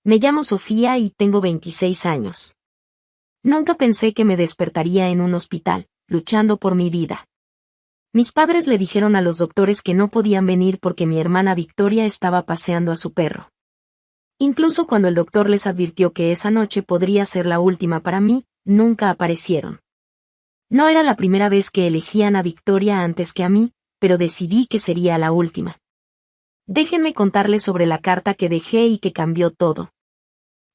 Me llamo Sofía y tengo 26 años. Nunca pensé que me despertaría en un hospital, luchando por mi vida. Mis padres le dijeron a los doctores que no podían venir porque mi hermana Victoria estaba paseando a su perro. Incluso cuando el doctor les advirtió que esa noche podría ser la última para mí, nunca aparecieron. No era la primera vez que elegían a Victoria antes que a mí, pero decidí que sería la última. Déjenme contarles sobre la carta que dejé y que cambió todo.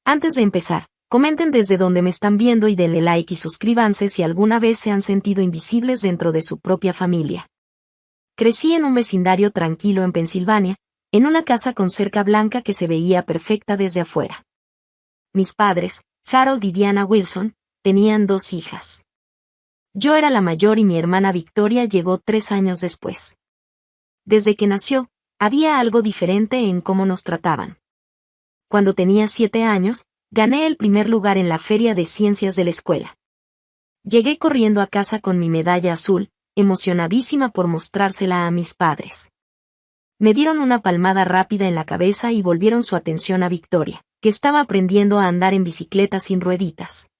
Antes de empezar, comenten desde donde me están viendo y denle like y suscríbanse si alguna vez se han sentido invisibles dentro de su propia familia. Crecí en un vecindario tranquilo en Pensilvania, en una casa con cerca blanca que se veía perfecta desde afuera. Mis padres, Harold y Diana Wilson, tenían 2 hijas. Yo era la mayor y mi hermana Victoria llegó 3 años después. Desde que nació, había algo diferente en cómo nos trataban. Cuando tenía 7 años, gané el primer lugar en la feria de ciencias de la escuela. Llegué corriendo a casa con mi medalla azul, emocionadísima por mostrársela a mis padres. Me dieron una palmada rápida en la cabeza y volvieron su atención a Victoria, que estaba aprendiendo a andar en bicicleta sin rueditas.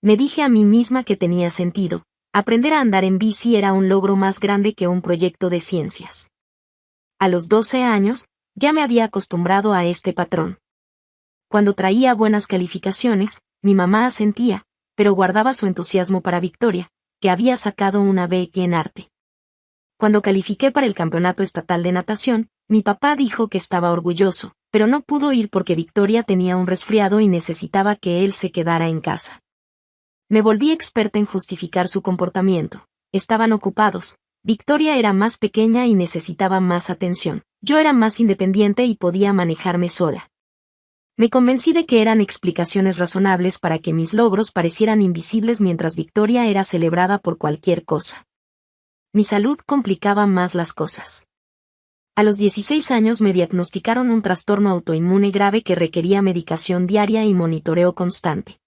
Me dije a mí misma que tenía sentido, aprender a andar en bici era un logro más grande que un proyecto de ciencias. A los 12 años, ya me había acostumbrado a este patrón. Cuando traía buenas calificaciones, mi mamá asentía, pero guardaba su entusiasmo para Victoria, que había sacado una beca en arte. Cuando califiqué para el campeonato estatal de natación, mi papá dijo que estaba orgulloso, pero no pudo ir porque Victoria tenía un resfriado y necesitaba que él se quedara en casa. Me volví experta en justificar su comportamiento. Estaban ocupados. Victoria era más pequeña y necesitaba más atención. Yo era más independiente y podía manejarme sola. Me convencí de que eran explicaciones razonables para que mis logros parecieran invisibles mientras Victoria era celebrada por cualquier cosa. Mi salud complicaba más las cosas. A los 16 años me diagnosticaron un trastorno autoinmune grave que requería medicación diaria y monitoreo constante.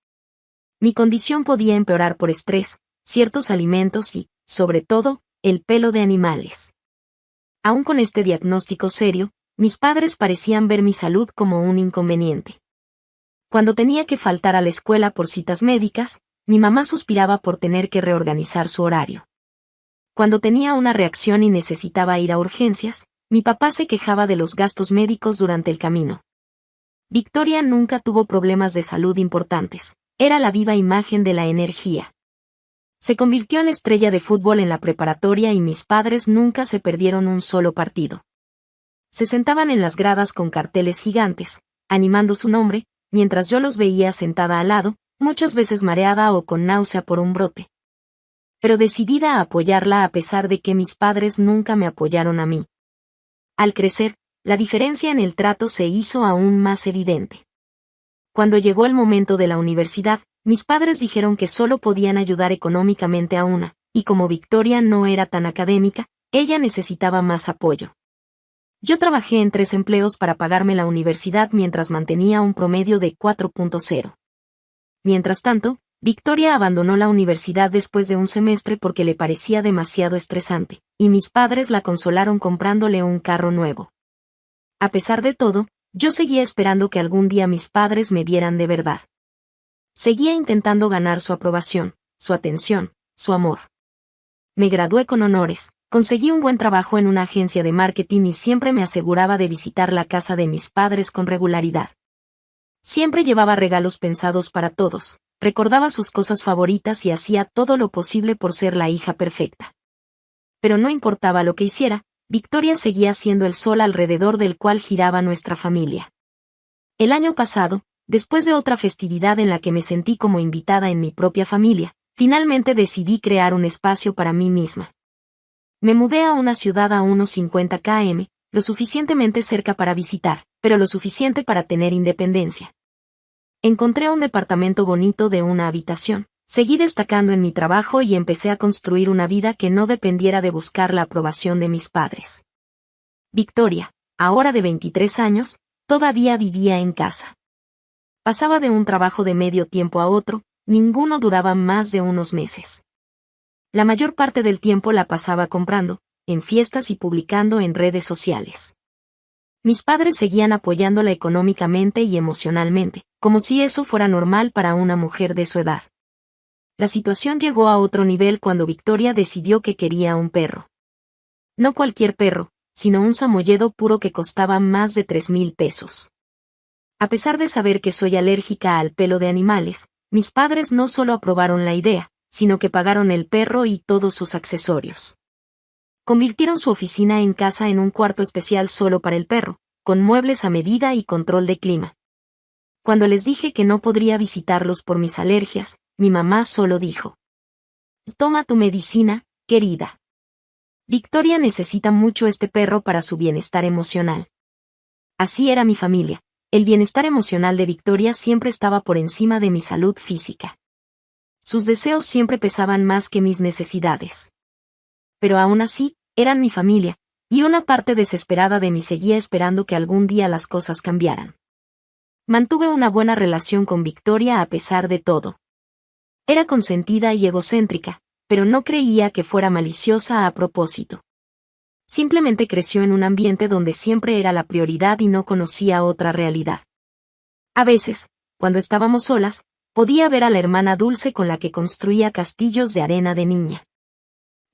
Mi condición podía empeorar por estrés, ciertos alimentos y, sobre todo, el pelo de animales. Aún con este diagnóstico serio, mis padres parecían ver mi salud como un inconveniente. Cuando tenía que faltar a la escuela por citas médicas, mi mamá suspiraba por tener que reorganizar su horario. Cuando tenía una reacción y necesitaba ir a urgencias, mi papá se quejaba de los gastos médicos durante el camino. Victoria nunca tuvo problemas de salud importantes. Era la viva imagen de la energía. Se convirtió en estrella de fútbol en la preparatoria y mis padres nunca se perdieron un solo partido. Se sentaban en las gradas con carteles gigantes, animando su nombre, mientras yo los veía sentada al lado, muchas veces mareada o con náusea por un brote. Pero decidida a apoyarla a pesar de que mis padres nunca me apoyaron a mí. Al crecer, la diferencia en el trato se hizo aún más evidente. Cuando llegó el momento de la universidad, mis padres dijeron que solo podían ayudar económicamente a una, y como Victoria no era tan académica, ella necesitaba más apoyo. Yo trabajé en 3 empleos para pagarme la universidad mientras mantenía un promedio de 4.0. Mientras tanto, Victoria abandonó la universidad después de un semestre porque le parecía demasiado estresante, y mis padres la consolaron comprándole un carro nuevo. A pesar de todo, yo seguía esperando que algún día mis padres me vieran de verdad. Seguía intentando ganar su aprobación, su atención, su amor. Me gradué con honores, conseguí un buen trabajo en una agencia de marketing y siempre me aseguraba de visitar la casa de mis padres con regularidad. Siempre llevaba regalos pensados para todos, recordaba sus cosas favoritas y hacía todo lo posible por ser la hija perfecta. Pero no importaba lo que hiciera, Victoria seguía siendo el sol alrededor del cual giraba nuestra familia. El año pasado, después de otra festividad en la que me sentí como invitada en mi propia familia, finalmente decidí crear un espacio para mí misma. Me mudé a una ciudad a unos 50 km, lo suficientemente cerca para visitar, pero lo suficiente para tener independencia. Encontré un departamento bonito de una habitación. Seguí destacando en mi trabajo y empecé a construir una vida que no dependiera de buscar la aprobación de mis padres. Victoria, ahora de 23 años, todavía vivía en casa. Pasaba de un trabajo de medio tiempo a otro, ninguno duraba más de unos meses. La mayor parte del tiempo la pasaba comprando, en fiestas y publicando en redes sociales. Mis padres seguían apoyándola económicamente y emocionalmente, como si eso fuera normal para una mujer de su edad. La situación llegó a otro nivel cuando Victoria decidió que quería un perro. No cualquier perro, sino un samoyedo puro que costaba más de 3,000 pesos. A pesar de saber que soy alérgica al pelo de animales, mis padres no solo aprobaron la idea, sino que pagaron el perro y todos sus accesorios. Convirtieron su oficina en casa en un cuarto especial solo para el perro, con muebles a medida y control de clima. Cuando les dije que no podría visitarlos por mis alergias, mi mamá solo dijo: «Toma tu medicina, querida. Victoria necesita mucho este perro para su bienestar emocional». Así era mi familia. El bienestar emocional de Victoria siempre estaba por encima de mi salud física. Sus deseos siempre pesaban más que mis necesidades. Pero aún así, eran mi familia, y una parte desesperada de mí seguía esperando que algún día las cosas cambiaran. Mantuve una buena relación con Victoria a pesar de todo. Era consentida y egocéntrica, pero no creía que fuera maliciosa a propósito. Simplemente creció en un ambiente donde siempre era la prioridad y no conocía otra realidad. A veces, cuando estábamos solas, podía ver a la hermana Dulce con la que construía castillos de arena de niña.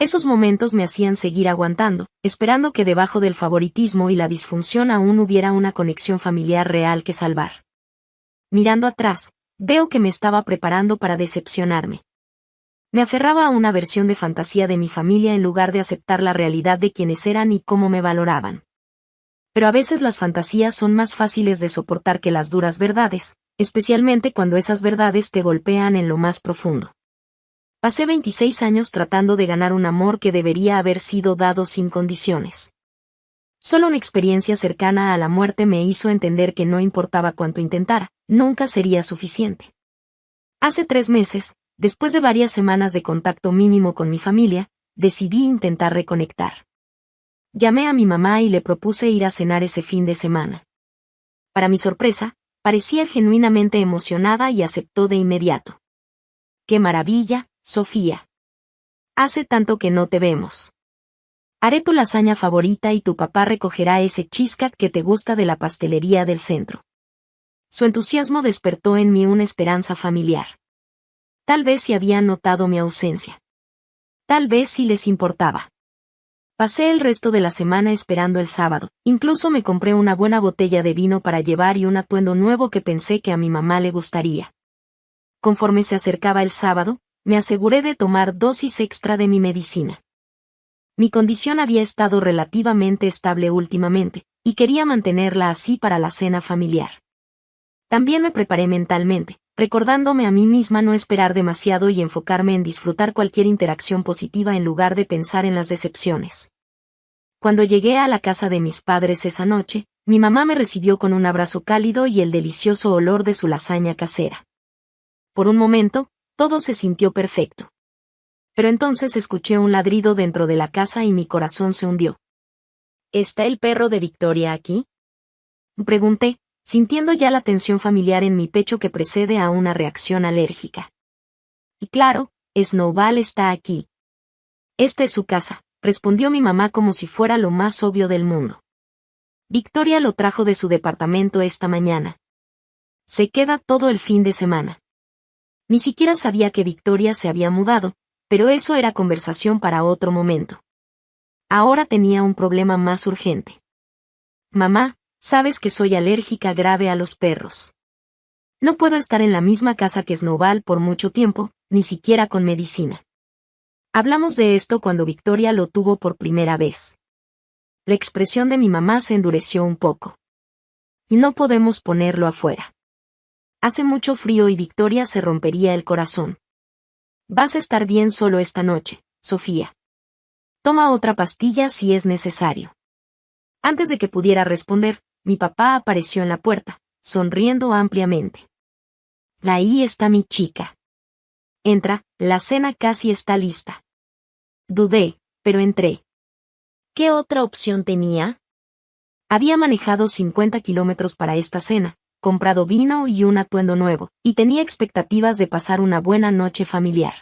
Esos momentos me hacían seguir aguantando, esperando que debajo del favoritismo y la disfunción aún hubiera una conexión familiar real que salvar. Mirando atrás, veo que me estaba preparando para decepcionarme. Me aferraba a una versión de fantasía de mi familia en lugar de aceptar la realidad de quienes eran y cómo me valoraban. Pero a veces las fantasías son más fáciles de soportar que las duras verdades, especialmente cuando esas verdades te golpean en lo más profundo. Pasé 26 años tratando de ganar un amor que debería haber sido dado sin condiciones. Solo una experiencia cercana a la muerte me hizo entender que no importaba cuánto intentara, nunca sería suficiente. Hace 3 meses, después de varias semanas de contacto mínimo con mi familia, decidí intentar reconectar. Llamé a mi mamá y le propuse ir a cenar ese fin de semana. Para mi sorpresa, parecía genuinamente emocionada y aceptó de inmediato. ¡Qué maravilla, Sofía! Hace tanto que no te vemos. Haré tu lasaña favorita y tu papá recogerá ese cheesecake que te gusta de la pastelería del centro. Su entusiasmo despertó en mí una esperanza familiar. Tal vez si habían notado mi ausencia. Tal vez si les importaba. Pasé el resto de la semana esperando el sábado, incluso me compré una buena botella de vino para llevar y un atuendo nuevo que pensé que a mi mamá le gustaría. Conforme se acercaba el sábado, me aseguré de tomar dosis extra de mi medicina. Mi condición había estado relativamente estable últimamente, y quería mantenerla así para la cena familiar. También me preparé mentalmente, recordándome a mí misma no esperar demasiado y enfocarme en disfrutar cualquier interacción positiva en lugar de pensar en las decepciones. Cuando llegué a la casa de mis padres esa noche, mi mamá me recibió con un abrazo cálido y el delicioso olor de su lasaña casera. Por un momento, todo se sintió perfecto. Pero entonces escuché un ladrido dentro de la casa y mi corazón se hundió. ¿Está el perro de Victoria aquí?, pregunté, sintiendo ya la tensión familiar en mi pecho que precede a una reacción alérgica. Y claro, Snowball está aquí. Esta es su casa, respondió mi mamá como si fuera lo más obvio del mundo. Victoria lo trajo de su departamento esta mañana. Se queda todo el fin de semana. Ni siquiera sabía que Victoria se había mudado, pero eso era conversación para otro momento. Ahora tenía un problema más urgente. Mamá, sabes que soy alérgica grave a los perros. No puedo estar en la misma casa que Snowball por mucho tiempo, ni siquiera con medicina. Hablamos de esto cuando Victoria lo tuvo por primera vez. La expresión de mi mamá se endureció un poco. Y no podemos ponerlo afuera. Hace mucho frío y Victoria se rompería el corazón. Vas a estar bien solo esta noche, Sofía. Toma otra pastilla si es necesario. Antes de que pudiera responder, mi papá apareció en la puerta, sonriendo ampliamente. Ahí está mi chica. Entra, la cena casi está lista. Dudé, pero entré. ¿Qué otra opción tenía? Había manejado 50 kilómetros para esta cena, comprado vino y un atuendo nuevo, y tenía expectativas de pasar una buena noche familiar.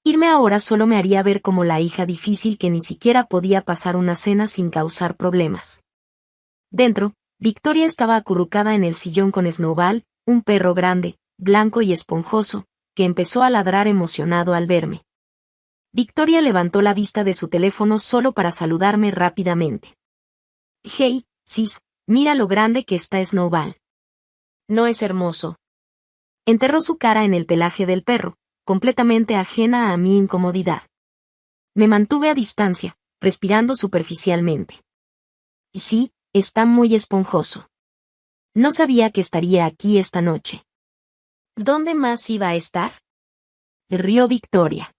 Irme ahora solo me haría ver como la hija difícil que ni siquiera podía pasar una cena sin causar problemas. Dentro, Victoria estaba acurrucada en el sillón con Snowball, un perro grande, blanco y esponjoso, que empezó a ladrar emocionado al verme. Victoria levantó la vista de su teléfono solo para saludarme rápidamente. «Hey, sis, mira lo grande que está Snowball. ¿No es hermoso?». Enterró su cara en el pelaje del perro, completamente ajena a mi incomodidad. Me mantuve a distancia, respirando superficialmente. Y sí, está muy esponjoso. No sabía que estaría aquí esta noche. ¿Dónde más iba a estar?, rió Victoria.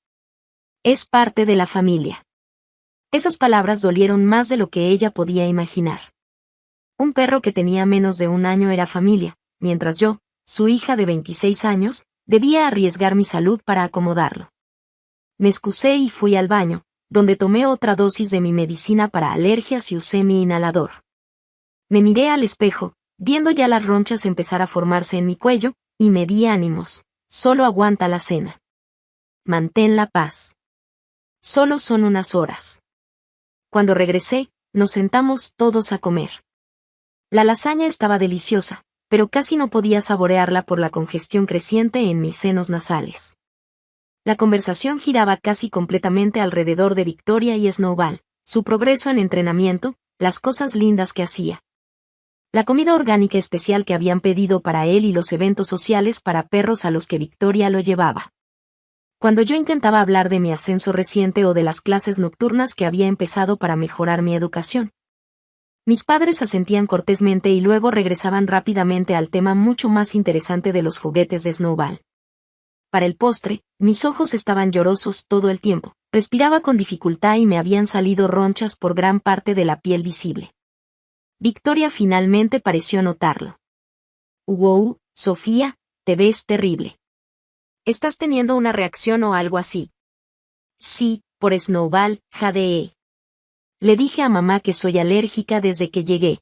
Es parte de la familia. Esas palabras dolieron más de lo que ella podía imaginar. Un perro que tenía menos de un año era familia, mientras yo, su hija de 26 años, debía arriesgar mi salud para acomodarlo. Me excusé y fui al baño, donde tomé otra dosis de mi medicina para alergias y usé mi inhalador. Me miré al espejo, viendo ya las ronchas empezar a formarse en mi cuello, y me di ánimos. Solo aguanta la cena. Mantén la paz. Solo son unas horas. Cuando regresé, nos sentamos todos a comer. La lasaña estaba deliciosa, pero casi no podía saborearla por la congestión creciente en mis senos nasales. La conversación giraba casi completamente alrededor de Victoria y Snowball, su progreso en entrenamiento, las cosas lindas que hacía. La comida orgánica especial que habían pedido para él y los eventos sociales para perros a los que Victoria lo llevaba. Cuando yo intentaba hablar de mi ascenso reciente o de las clases nocturnas que había empezado para mejorar mi educación, mis padres asentían cortésmente y luego regresaban rápidamente al tema mucho más interesante de los juguetes de Snowball. Para el postre, mis ojos estaban llorosos todo el tiempo, respiraba con dificultad y me habían salido ronchas por gran parte de la piel visible. Victoria finalmente pareció notarlo. «Wow, Sofía, te ves terrible. ¿Estás teniendo una reacción o algo así?». «Sí, por Snowball, jadee. Le dije a mamá que soy alérgica desde que llegué».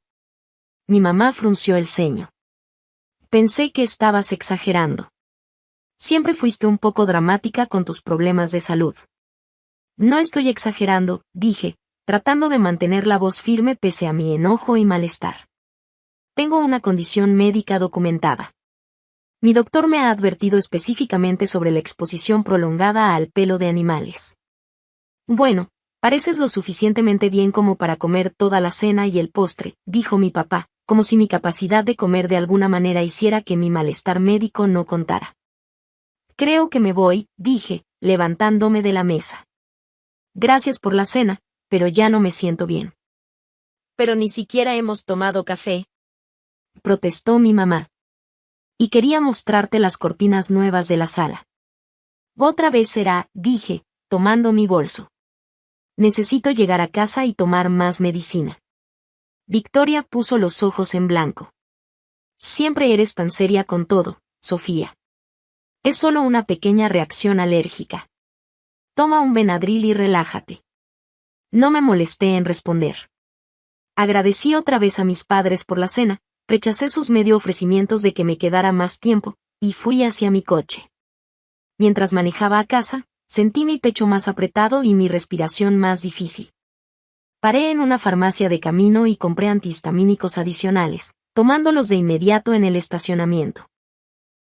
Mi mamá frunció el ceño. «Pensé que estabas exagerando. Siempre fuiste un poco dramática con tus problemas de salud». «No estoy exagerando», dije, tratando de mantener la voz firme pese a mi enojo y malestar. «Tengo una condición médica documentada. Mi doctor me ha advertido específicamente sobre la exposición prolongada al pelo de animales». «Bueno, pareces lo suficientemente bien como para comer toda la cena y el postre», dijo mi papá, como si mi capacidad de comer de alguna manera hiciera que mi malestar médico no contara. «Creo que me voy», dije, levantándome de la mesa. «Gracias por la cena, pero ya no me siento bien». «Pero ni siquiera hemos tomado café», protestó mi mamá. «Y quería mostrarte las cortinas nuevas de la sala». «Otra vez será», dije, tomando mi bolso. «Necesito llegar a casa y tomar más medicina». Victoria puso los ojos en blanco. «Siempre eres tan seria con todo, Sofía. Es solo una pequeña reacción alérgica. Toma un Benadryl y relájate». No me molesté en responder. Agradecí otra vez a mis padres por la cena, rechacé sus medio ofrecimientos de que me quedara más tiempo, y fui hacia mi coche. Mientras manejaba a casa, sentí mi pecho más apretado y mi respiración más difícil. Paré en una farmacia de camino y compré antihistamínicos adicionales, tomándolos de inmediato en el estacionamiento.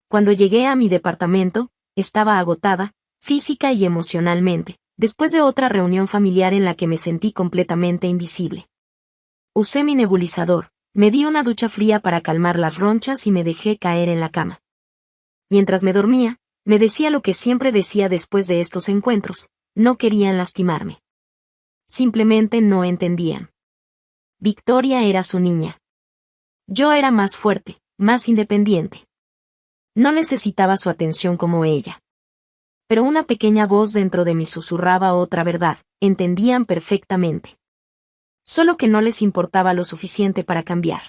Cuando llegué a mi departamento, estaba agotada, física y emocionalmente, después de otra reunión familiar en la que me sentí completamente invisible. Usé mi nebulizador, me di una ducha fría para calmar las ronchas y me dejé caer en la cama. Mientras me dormía, me decía lo que siempre decía después de estos encuentros: no querían lastimarme. Simplemente no entendían. Victoria era su niña. Yo era más fuerte, más independiente. No necesitaba su atención como ella. Pero una pequeña voz dentro de mí susurraba otra verdad: entendían perfectamente. Solo que no les importaba lo suficiente para cambiar.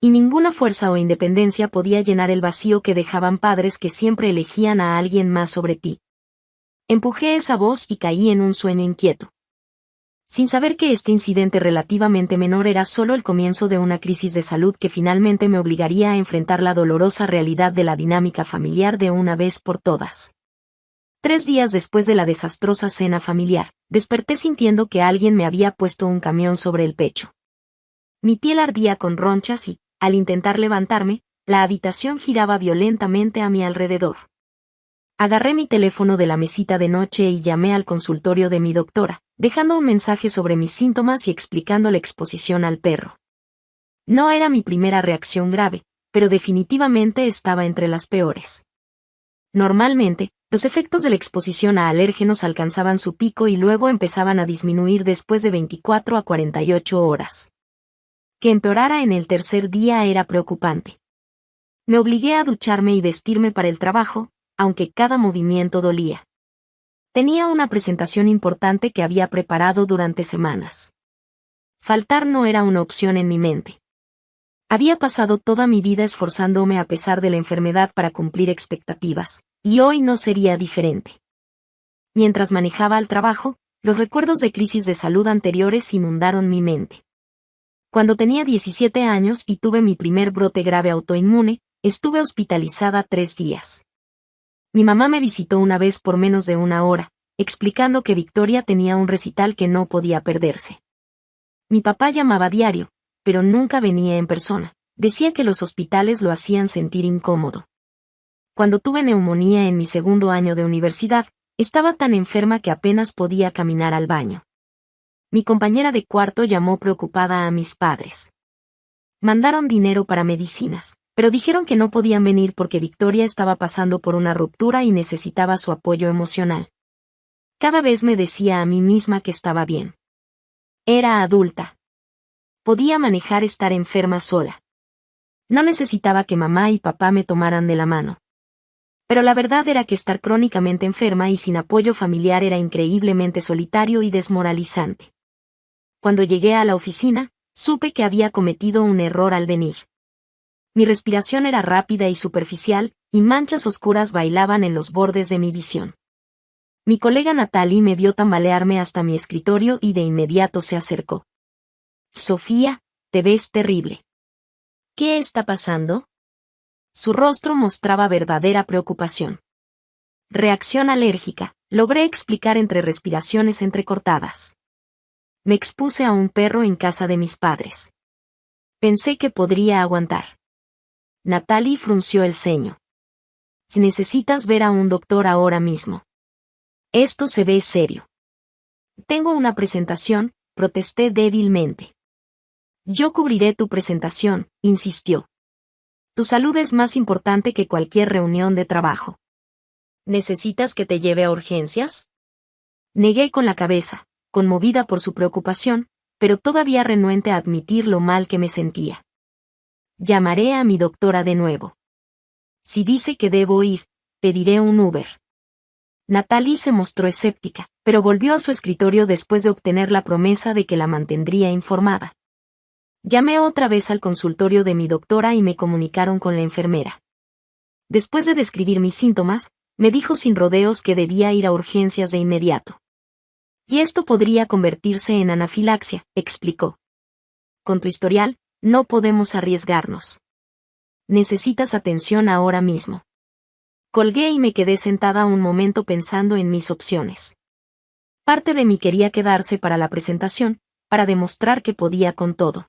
Y ninguna fuerza o independencia podía llenar el vacío que dejaban padres que siempre elegían a alguien más sobre ti. Empujé esa voz y caí en un sueño inquieto. Sin saber que este incidente relativamente menor era solo el comienzo de una crisis de salud que finalmente me obligaría a enfrentar la dolorosa realidad de la dinámica familiar de una vez por todas. 3 días después de la desastrosa cena familiar, desperté sintiendo que alguien me había puesto un camión sobre el pecho. Mi piel ardía con ronchas y, al intentar levantarme, la habitación giraba violentamente a mi alrededor. Agarré mi teléfono de la mesita de noche y llamé al consultorio de mi doctora, dejando un mensaje sobre mis síntomas y explicando la exposición al perro. No era mi primera reacción grave, pero definitivamente estaba entre las peores. Normalmente, los efectos de la exposición a alérgenos alcanzaban su pico y luego empezaban a disminuir después de 24 a 48 horas. Que empeorara en el tercer día era preocupante. Me obligué a ducharme y vestirme para el trabajo, aunque cada movimiento dolía. Tenía una presentación importante que había preparado durante semanas. Faltar no era una opción en mi mente. Había pasado toda mi vida esforzándome a pesar de la enfermedad para cumplir expectativas, y hoy no sería diferente. Mientras manejaba al trabajo, los recuerdos de crisis de salud anteriores inundaron mi mente. Cuando tenía 17 años y tuve mi primer brote grave autoinmune, estuve hospitalizada 3 días. Mi mamá me visitó una vez por menos de una hora, explicando que Victoria tenía un recital que no podía perderse. Mi papá llamaba diario, pero nunca venía en persona. Decía que los hospitales lo hacían sentir incómodo. Cuando tuve neumonía en mi segundo año de universidad, estaba tan enferma que apenas podía caminar al baño. Mi compañera de cuarto llamó preocupada a mis padres. Mandaron dinero para medicinas, pero dijeron que no podían venir porque Victoria estaba pasando por una ruptura y necesitaba su apoyo emocional. Cada vez me decía a mí misma que estaba bien. Era adulta. Podía manejar estar enferma sola. No necesitaba que mamá y papá me tomaran de la mano. Pero la verdad era que estar crónicamente enferma y sin apoyo familiar era increíblemente solitario y desmoralizante. Cuando llegué a la oficina, supe que había cometido un error al venir. Mi respiración era rápida y superficial, y manchas oscuras bailaban en los bordes de mi visión. Mi colega Natalie me vio tambalearme hasta mi escritorio y de inmediato se acercó. Sofía, te ves terrible. ¿Qué está pasando? Su rostro mostraba verdadera preocupación. Reacción alérgica, logré explicar entre respiraciones entrecortadas. Me expuse a un perro en casa de mis padres. Pensé que podría aguantar. Natalie frunció el ceño. Necesitas ver a un doctor ahora mismo. Esto se ve serio. Tengo una presentación, protesté débilmente. Yo cubriré tu presentación, insistió. Tu salud es más importante que cualquier reunión de trabajo. ¿Necesitas que te lleve a urgencias? Negué con la cabeza, conmovida por su preocupación, pero todavía renuente a admitir lo mal que me sentía. Llamaré a mi doctora de nuevo. Si dice que debo ir, pediré un Uber. Natalie se mostró escéptica, pero volvió a su escritorio después de obtener la promesa de que la mantendría informada. Llamé otra vez al consultorio de mi doctora y me comunicaron con la enfermera. Después de describir mis síntomas, me dijo sin rodeos que debía ir a urgencias de inmediato. Y esto podría convertirse en anafilaxia, explicó. Con tu historial, no podemos arriesgarnos. Necesitas atención ahora mismo. Colgué y me quedé sentada un momento pensando en mis opciones. Parte de mí quería quedarse para la presentación, para demostrar que podía con todo.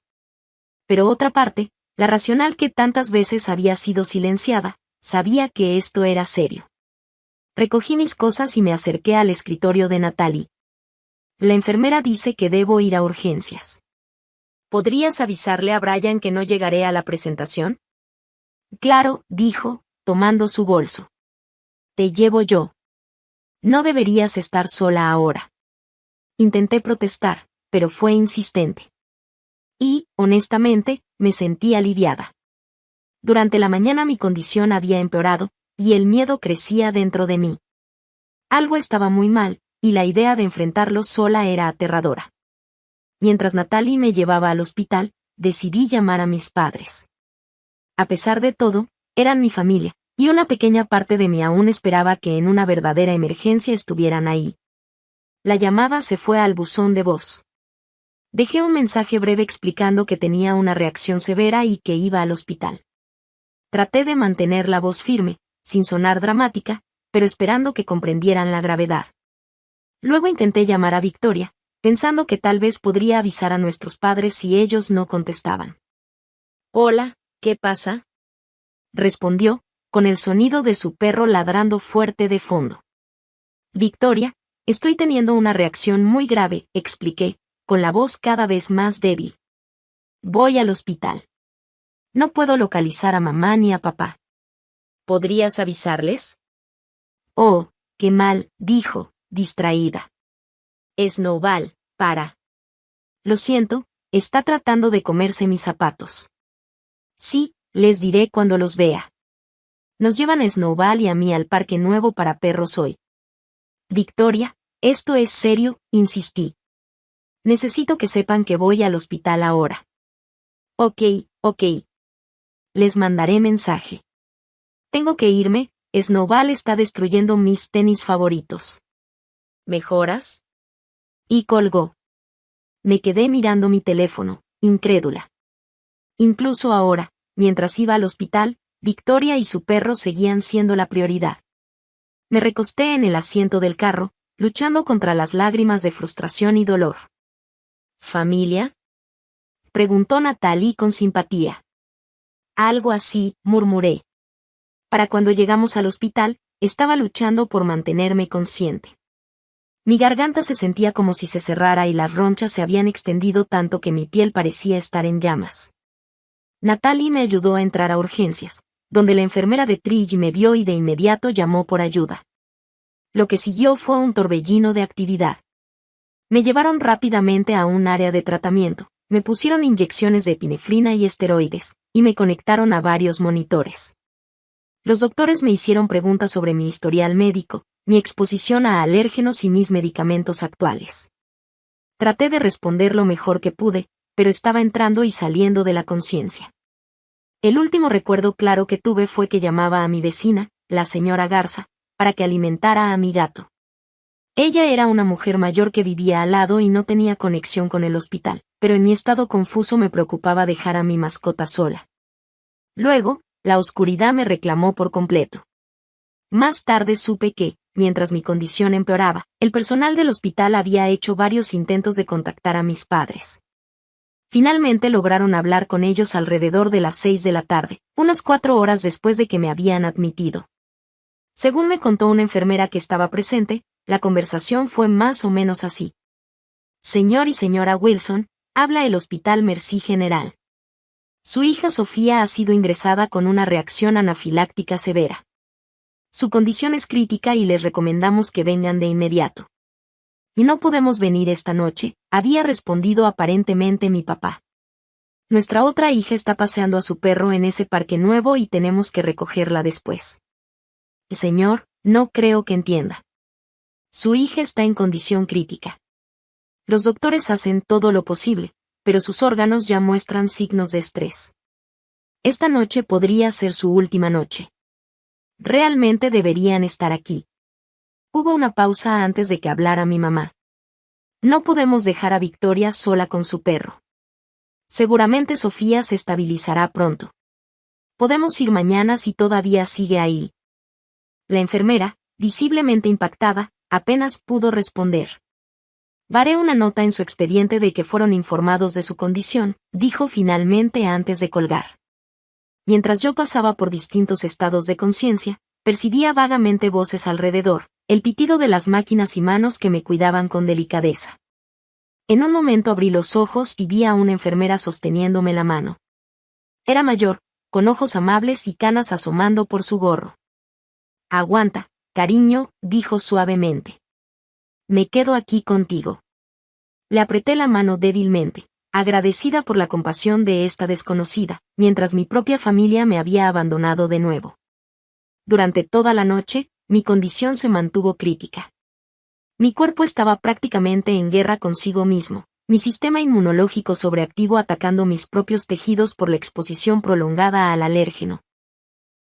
Pero otra parte, la racional que tantas veces había sido silenciada, sabía que esto era serio. Recogí mis cosas y me acerqué al escritorio de Natalie. La enfermera dice que debo ir a urgencias. ¿Podrías avisarle a Brian que no llegaré a la presentación? Claro, dijo, tomando su bolso. Te llevo yo. No deberías estar sola ahora. Intenté protestar, pero fue insistente. Y, honestamente, me sentí aliviada. Durante la mañana mi condición había empeorado, y el miedo crecía dentro de mí. Algo estaba muy mal, y la idea de enfrentarlo sola era aterradora. Mientras Natalie me llevaba al hospital, decidí llamar a mis padres. A pesar de todo, eran mi familia, y una pequeña parte de mí aún esperaba que en una verdadera emergencia estuvieran ahí. La llamada se fue al buzón de voz. Dejé un mensaje breve explicando que tenía una reacción severa y que iba al hospital. Traté de mantener la voz firme, sin sonar dramática, pero esperando que comprendieran la gravedad. Luego intenté llamar a Victoria, pensando que tal vez podría avisar a nuestros padres si ellos no contestaban. «Hola, ¿qué pasa?», respondió, con el sonido de su perro ladrando fuerte de fondo. «Victoria, estoy teniendo una reacción muy grave», expliqué, con la voz cada vez más débil. «Voy al hospital. No puedo localizar a mamá ni a papá». «¿Podrías avisarles?». «Oh, qué mal», dijo, distraída. «Snowball, para». «Lo siento, está tratando de comerse mis zapatos». «Sí, les diré cuando los vea». Nos llevan a Snowball y a mí al parque nuevo para perros hoy. «Victoria, esto es serio», insistí. «Necesito que sepan que voy al hospital ahora». Ok. Les mandaré mensaje. Tengo que irme, Snowball está destruyendo mis tenis favoritos. ¿Mejoras? Y colgó. Me quedé mirando mi teléfono, incrédula. Incluso ahora, mientras iba al hospital, Victoria y su perro seguían siendo la prioridad. Me recosté en el asiento del carro, luchando contra las lágrimas de frustración y dolor. ¿Familia?, preguntó Natalie con simpatía. Algo así, murmuré. Para cuando llegamos al hospital, estaba luchando por mantenerme consciente. Mi garganta se sentía como si se cerrara y las ronchas se habían extendido tanto que mi piel parecía estar en llamas. Natalie me ayudó a entrar a urgencias, donde la enfermera de Trish me vio y de inmediato llamó por ayuda. Lo que siguió fue un torbellino de actividad. Me llevaron rápidamente a un área de tratamiento, me pusieron inyecciones de epinefrina y esteroides, y me conectaron a varios monitores. Los doctores me hicieron preguntas sobre mi historial médico, mi exposición a alérgenos y mis medicamentos actuales. Traté de responder lo mejor que pude, pero estaba entrando y saliendo de la conciencia. El último recuerdo claro que tuve fue que llamaba a mi vecina, la señora Garza, para que alimentara a mi gato. Ella era una mujer mayor que vivía al lado y no tenía conexión con el hospital, pero en mi estado confuso me preocupaba dejar a mi mascota sola. Luego, la oscuridad me reclamó por completo. Más tarde supe que, mientras mi condición empeoraba, el personal del hospital había hecho varios intentos de contactar a mis padres. Finalmente lograron hablar con ellos alrededor de las 6 de la tarde, unas 4 horas después de que me habían admitido. Según me contó una enfermera que estaba presente, la conversación fue más o menos así. Señor y señora Wilson, habla el Hospital Mercy General. Su hija Sofía ha sido ingresada con una reacción anafiláctica severa. Su condición es crítica y les recomendamos que vengan de inmediato. Y no podemos venir esta noche, había respondido aparentemente mi papá. Nuestra otra hija está paseando a su perro en ese parque nuevo y tenemos que recogerla después. Señor, no creo que entienda. Su hija está en condición crítica. Los doctores hacen todo lo posible, pero sus órganos ya muestran signos de estrés. Esta noche podría ser su última noche. Realmente deberían estar aquí. Hubo una pausa antes de que hablara mi mamá. No podemos dejar a Victoria sola con su perro. Seguramente Sofía se estabilizará pronto. Podemos ir mañana si todavía sigue ahí. La enfermera, visiblemente impactada, apenas pudo responder. Haré una nota en su expediente de que fueron informados de su condición, dijo finalmente antes de colgar. Mientras yo pasaba por distintos estados de conciencia, percibía vagamente voces alrededor, el pitido de las máquinas y manos que me cuidaban con delicadeza. En un momento abrí los ojos y vi a una enfermera sosteniéndome la mano. Era mayor, con ojos amables y canas asomando por su gorro. Aguanta, cariño, dijo suavemente. Me quedo aquí contigo. Le apreté la mano débilmente, agradecida por la compasión de esta desconocida, mientras mi propia familia me había abandonado de nuevo. Durante toda la noche, mi condición se mantuvo crítica. Mi cuerpo estaba prácticamente en guerra consigo mismo, mi sistema inmunológico sobreactivo atacando mis propios tejidos por la exposición prolongada al alérgeno.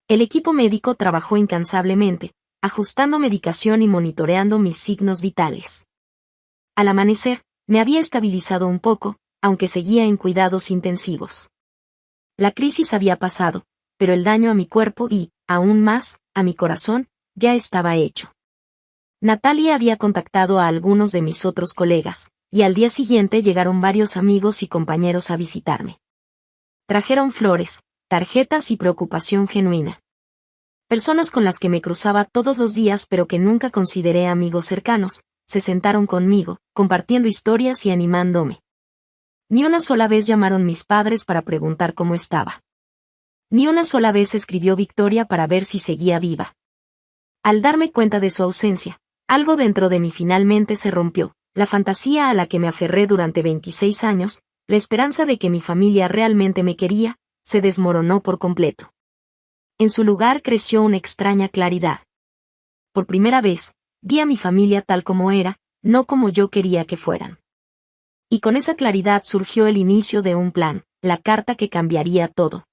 El equipo médico trabajó incansablemente, ajustando medicación y monitoreando mis signos vitales. Al amanecer, me había estabilizado un poco, aunque seguía en cuidados intensivos. La crisis había pasado, pero el daño a mi cuerpo y, aún más, a mi corazón, ya estaba hecho. Natalie había contactado a algunos de mis otros colegas, y al día siguiente llegaron varios amigos y compañeros a visitarme. Trajeron flores, tarjetas y preocupación genuina. Personas con las que me cruzaba todos los días pero que nunca consideré amigos cercanos, se sentaron conmigo, compartiendo historias y animándome. Ni una sola vez llamaron mis padres para preguntar cómo estaba. Ni una sola vez escribió Victoria para ver si seguía viva. Al darme cuenta de su ausencia, algo dentro de mí finalmente se rompió, la fantasía a la que me aferré durante 26 años, la esperanza de que mi familia realmente me quería, se desmoronó por completo. En su lugar creció una extraña claridad. Por primera vez, vi a mi familia tal como era, no como yo quería que fueran. Y con esa claridad surgió el inicio de un plan, la carta que cambiaría todo.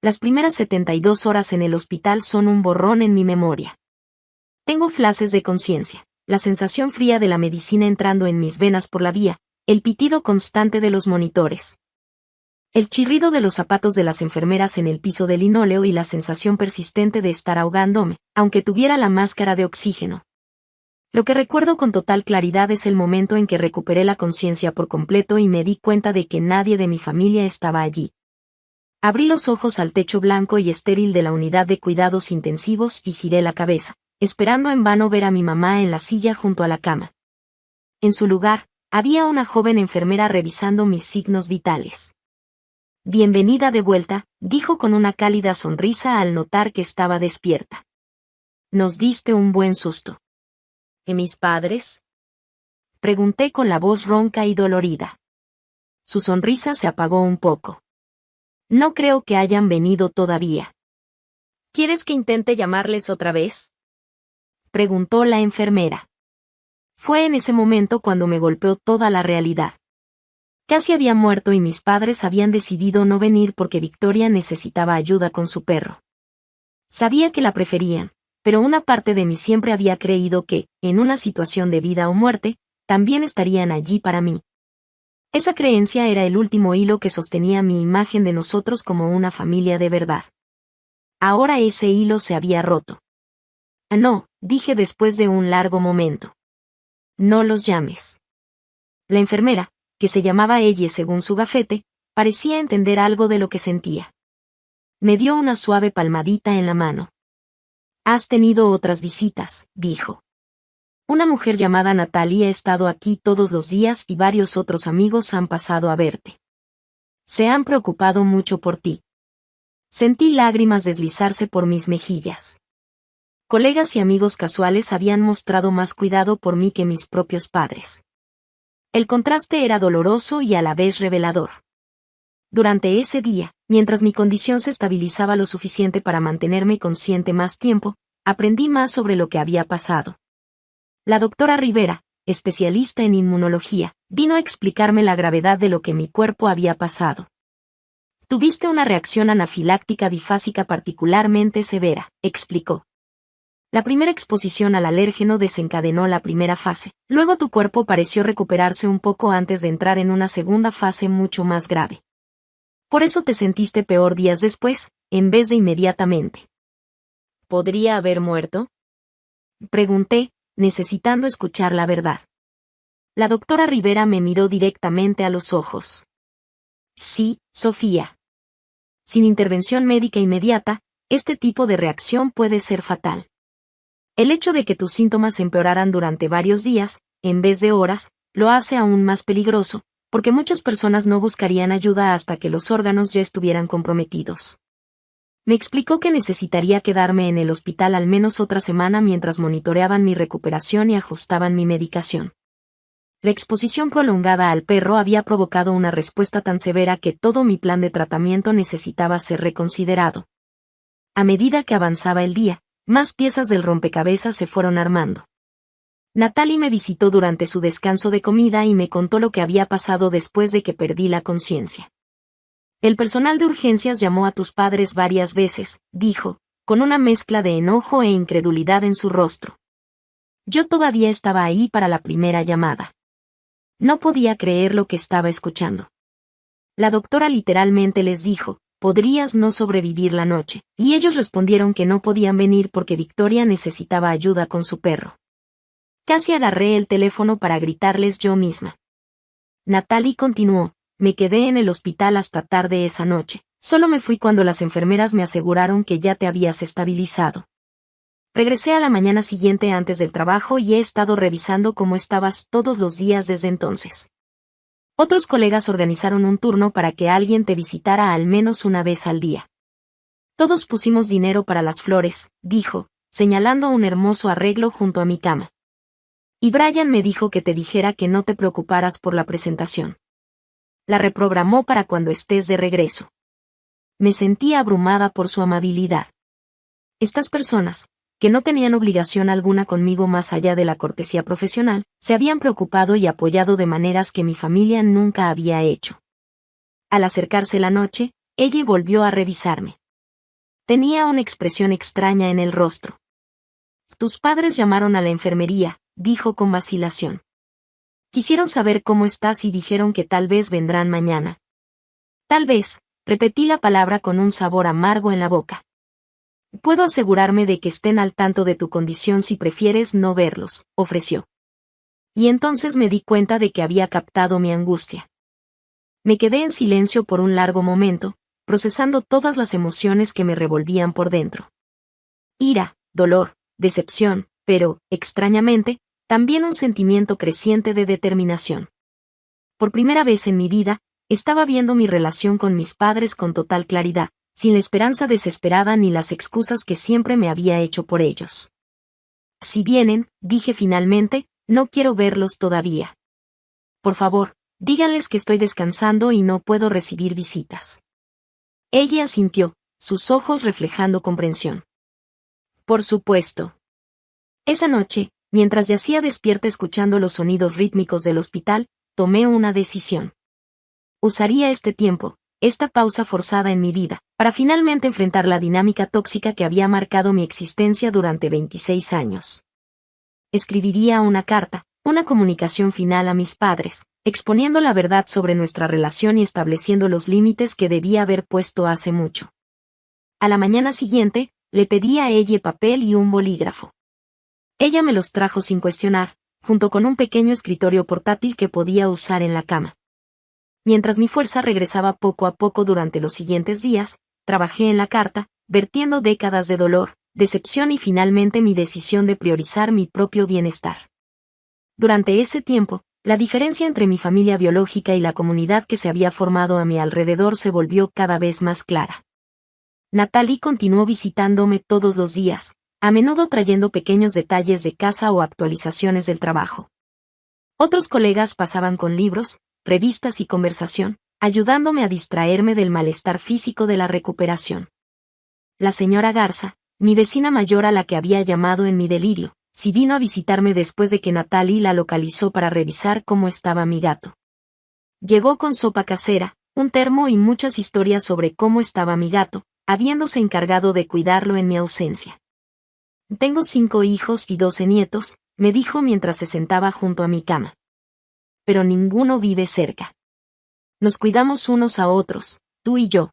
Las primeras 72 horas en el hospital son un borrón en mi memoria. Tengo flashes de conciencia, la sensación fría de la medicina entrando en mis venas por la vía, el pitido constante de los monitores. El chirrido de los zapatos de las enfermeras en el piso de linóleo y la sensación persistente de estar ahogándome, aunque tuviera la máscara de oxígeno. Lo que recuerdo con total claridad es el momento en que recuperé la conciencia por completo y me di cuenta de que nadie de mi familia estaba allí. Abrí los ojos al techo blanco y estéril de la unidad de cuidados intensivos y giré la cabeza, esperando en vano ver a mi mamá en la silla junto a la cama. En su lugar, había una joven enfermera revisando mis signos vitales. Bienvenida de vuelta, dijo con una cálida sonrisa al notar que estaba despierta. Nos diste un buen susto. ¿Y mis padres? Pregunté con la voz ronca y dolorida. Su sonrisa se apagó un poco. No creo que hayan venido todavía. ¿Quieres que intente llamarles otra vez? Preguntó la enfermera. Fue en ese momento cuando me golpeó toda la realidad. Casi había muerto y mis padres habían decidido no venir porque Victoria necesitaba ayuda con su perro. Sabía que la preferían, pero una parte de mí siempre había creído que, en una situación de vida o muerte, también estarían allí para mí. Esa creencia era el último hilo que sostenía mi imagen de nosotros como una familia de verdad. Ahora ese hilo se había roto. No, dije después de un largo momento. No los llames. La enfermera, que se llamaba Elle según su gafete, parecía entender algo de lo que sentía. Me dio una suave palmadita en la mano. Has tenido otras visitas, dijo. Una mujer llamada Natalie ha estado aquí todos los días y varios otros amigos han pasado a verte. Se han preocupado mucho por ti. Sentí lágrimas deslizarse por mis mejillas. Colegas y amigos casuales habían mostrado más cuidado por mí que mis propios padres. El contraste era doloroso y a la vez revelador. Durante ese día, mientras mi condición se estabilizaba lo suficiente para mantenerme consciente más tiempo, aprendí más sobre lo que había pasado. La doctora Rivera, especialista en inmunología, vino a explicarme la gravedad de lo que mi cuerpo había pasado. Tuviste una reacción anafiláctica bifásica particularmente severa, explicó. La primera exposición al alérgeno desencadenó la primera fase, luego tu cuerpo pareció recuperarse un poco antes de entrar en una segunda fase mucho más grave. Por eso te sentiste peor días después, en vez de inmediatamente. ¿Podría haber muerto? Pregunté, necesitando escuchar la verdad. La doctora Rivera me miró directamente a los ojos. Sí, Sofía. Sin intervención médica inmediata, este tipo de reacción puede ser fatal. El hecho de que tus síntomas empeoraran durante varios días, en vez de horas, lo hace aún más peligroso, porque muchas personas no buscarían ayuda hasta que los órganos ya estuvieran comprometidos. Me explicó que necesitaría quedarme en el hospital al menos otra semana mientras monitoreaban mi recuperación y ajustaban mi medicación. La exposición prolongada al perro había provocado una respuesta tan severa que todo mi plan de tratamiento necesitaba ser reconsiderado. A medida que avanzaba el día, más piezas del rompecabezas se fueron armando. Natalie me visitó durante su descanso de comida y me contó lo que había pasado después de que perdí la conciencia. El personal de urgencias llamó a tus padres varias veces, dijo, con una mezcla de enojo e incredulidad en su rostro. Yo todavía estaba ahí para la primera llamada. No podía creer lo que estaba escuchando. La doctora literalmente les dijo, podrías no sobrevivir la noche, y ellos respondieron que no podían venir porque Victoria necesitaba ayuda con su perro. Casi agarré el teléfono para gritarles yo misma. Natalie continuó, me quedé en el hospital hasta tarde esa noche. Solo me fui cuando las enfermeras me aseguraron que ya te habías estabilizado. Regresé a la mañana siguiente antes del trabajo y he estado revisando cómo estabas todos los días desde entonces. Otros colegas organizaron un turno para que alguien te visitara al menos una vez al día. Todos pusimos dinero para las flores, dijo, señalando un hermoso arreglo junto a mi cama. Y Brian me dijo que te dijera que no te preocuparas por la presentación. La reprogramó para cuando estés de regreso. Me sentí abrumada por su amabilidad. Estas personas, que no tenían obligación alguna conmigo más allá de la cortesía profesional, se habían preocupado y apoyado de maneras que mi familia nunca había hecho. Al acercarse la noche, ella volvió a revisarme. Tenía una expresión extraña en el rostro. Tus padres llamaron a la enfermería, dijo con vacilación. Quisieron saber cómo estás y dijeron que tal vez vendrán mañana. Tal vez, repetí la palabra con un sabor amargo en la boca. Puedo asegurarme de que estén al tanto de tu condición si prefieres no verlos, ofreció. Y entonces me di cuenta de que había captado mi angustia. Me quedé en silencio por un largo momento, procesando todas las emociones que me revolvían por dentro. Ira, dolor, decepción, pero, extrañamente, también un sentimiento creciente de determinación. Por primera vez en mi vida, estaba viendo mi relación con mis padres con total claridad, sin la esperanza desesperada ni las excusas que siempre me había hecho por ellos. Si vienen, dije finalmente, no quiero verlos todavía. Por favor, díganles que estoy descansando y no puedo recibir visitas. Ella asintió, sus ojos reflejando comprensión. Por supuesto. Esa noche, mientras yacía despierta escuchando los sonidos rítmicos del hospital, tomé una decisión. Usaría este tiempo, esta pausa forzada en mi vida, para finalmente enfrentar la dinámica tóxica que había marcado mi existencia durante 26 años. Escribiría una carta, una comunicación final a mis padres, exponiendo la verdad sobre nuestra relación y estableciendo los límites que debía haber puesto hace mucho. A la mañana siguiente, le pedí a ella papel y un bolígrafo. Ella me los trajo sin cuestionar, junto con un pequeño escritorio portátil que podía usar en la cama. Mientras mi fuerza regresaba poco a poco durante los siguientes días, trabajé en la carta, vertiendo décadas de dolor, decepción y finalmente mi decisión de priorizar mi propio bienestar. Durante ese tiempo, la diferencia entre mi familia biológica y la comunidad que se había formado a mi alrededor se volvió cada vez más clara. Natalie continuó visitándome todos los días, a menudo trayendo pequeños detalles de casa o actualizaciones del trabajo. Otros colegas pasaban con libros, revistas y conversación, ayudándome a distraerme del malestar físico de la recuperación. La señora Garza, mi vecina mayor a la que había llamado en mi delirio, sí vino a visitarme después de que Natalie la localizó para revisar cómo estaba mi gato. Llegó con sopa casera, un termo y muchas historias sobre cómo estaba mi gato, habiéndose encargado de cuidarlo en mi ausencia. Tengo 5 hijos y 12 nietos, me dijo mientras se sentaba junto a mi cama. Pero ninguno vive cerca. Nos cuidamos unos a otros, tú y yo.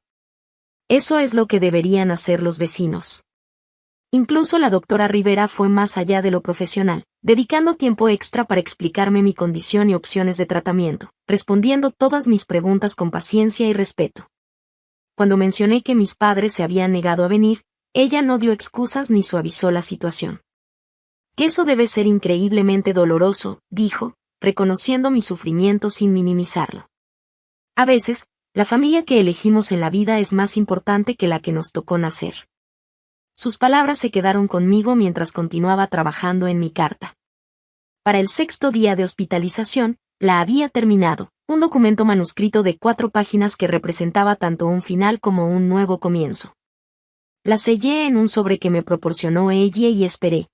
Eso es lo que deberían hacer los vecinos. Incluso la doctora Rivera fue más allá de lo profesional, dedicando tiempo extra para explicarme mi condición y opciones de tratamiento, respondiendo todas mis preguntas con paciencia y respeto. Cuando mencioné que mis padres se habían negado a venir, ella no dio excusas ni suavizó la situación. Eso debe ser increíblemente doloroso, dijo, reconociendo mi sufrimiento sin minimizarlo. A veces, la familia que elegimos en la vida es más importante que la que nos tocó nacer. Sus palabras se quedaron conmigo mientras continuaba trabajando en mi carta. Para el 6º día de hospitalización, la había terminado, un documento manuscrito de 4 páginas que representaba tanto un final como un nuevo comienzo. La sellé en un sobre que me proporcionó ella y esperé.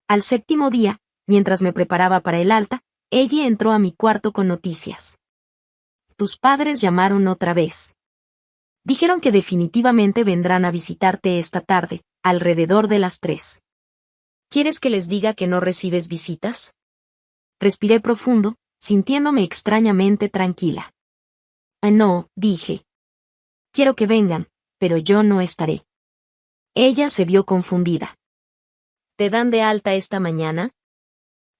Al 7º día, mientras me preparaba para el alta, ella entró a mi cuarto con noticias. Tus padres llamaron otra vez. Dijeron que definitivamente vendrán a visitarte esta tarde, alrededor de las 3. ¿Quieres que les diga que no recibes visitas? Respiré profundo, sintiéndome extrañamente tranquila. No, dije. Quiero que vengan, pero yo no estaré. Ella se vio confundida. ¿Te dan de alta esta mañana?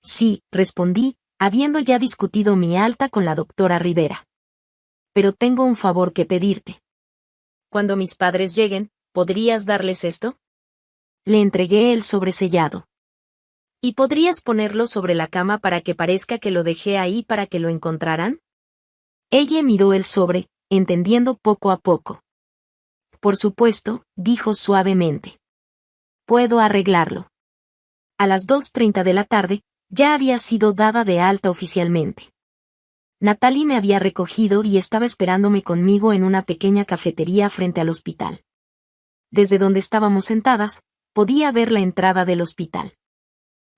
Sí, respondí, habiendo ya discutido mi alta con la doctora Rivera. Pero tengo un favor que pedirte. Cuando mis padres lleguen, ¿podrías darles esto? Le entregué el sobresellado. ¿Y podrías ponerlo sobre la cama para que parezca que lo dejé ahí para que lo encontraran? Ella miró el sobre, entendiendo poco a poco. Por supuesto, dijo suavemente. Puedo arreglarlo. A las 2:30 de la tarde, ya había sido dada de alta oficialmente. Natalie me había recogido y estaba esperándome conmigo en una pequeña cafetería frente al hospital. Desde donde estábamos sentadas, podía ver la entrada del hospital.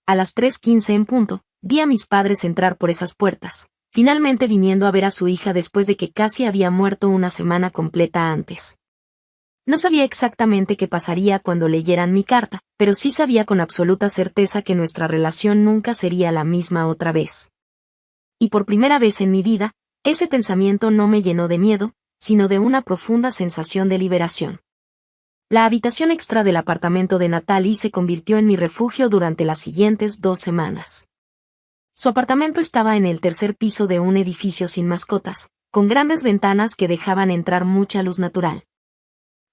A las 3:15 en punto, vi a mis padres entrar por esas puertas, finalmente viniendo a ver a su hija después de que casi había muerto una semana completa antes. No sabía exactamente qué pasaría cuando leyeran mi carta, pero sí sabía con absoluta certeza que nuestra relación nunca sería la misma otra vez. Y por primera vez en mi vida, ese pensamiento no me llenó de miedo, sino de una profunda sensación de liberación. La habitación extra del apartamento de Natalie se convirtió en mi refugio durante las siguientes 2 semanas. Su apartamento estaba en el tercer piso de un edificio sin mascotas, con grandes ventanas que dejaban entrar mucha luz natural.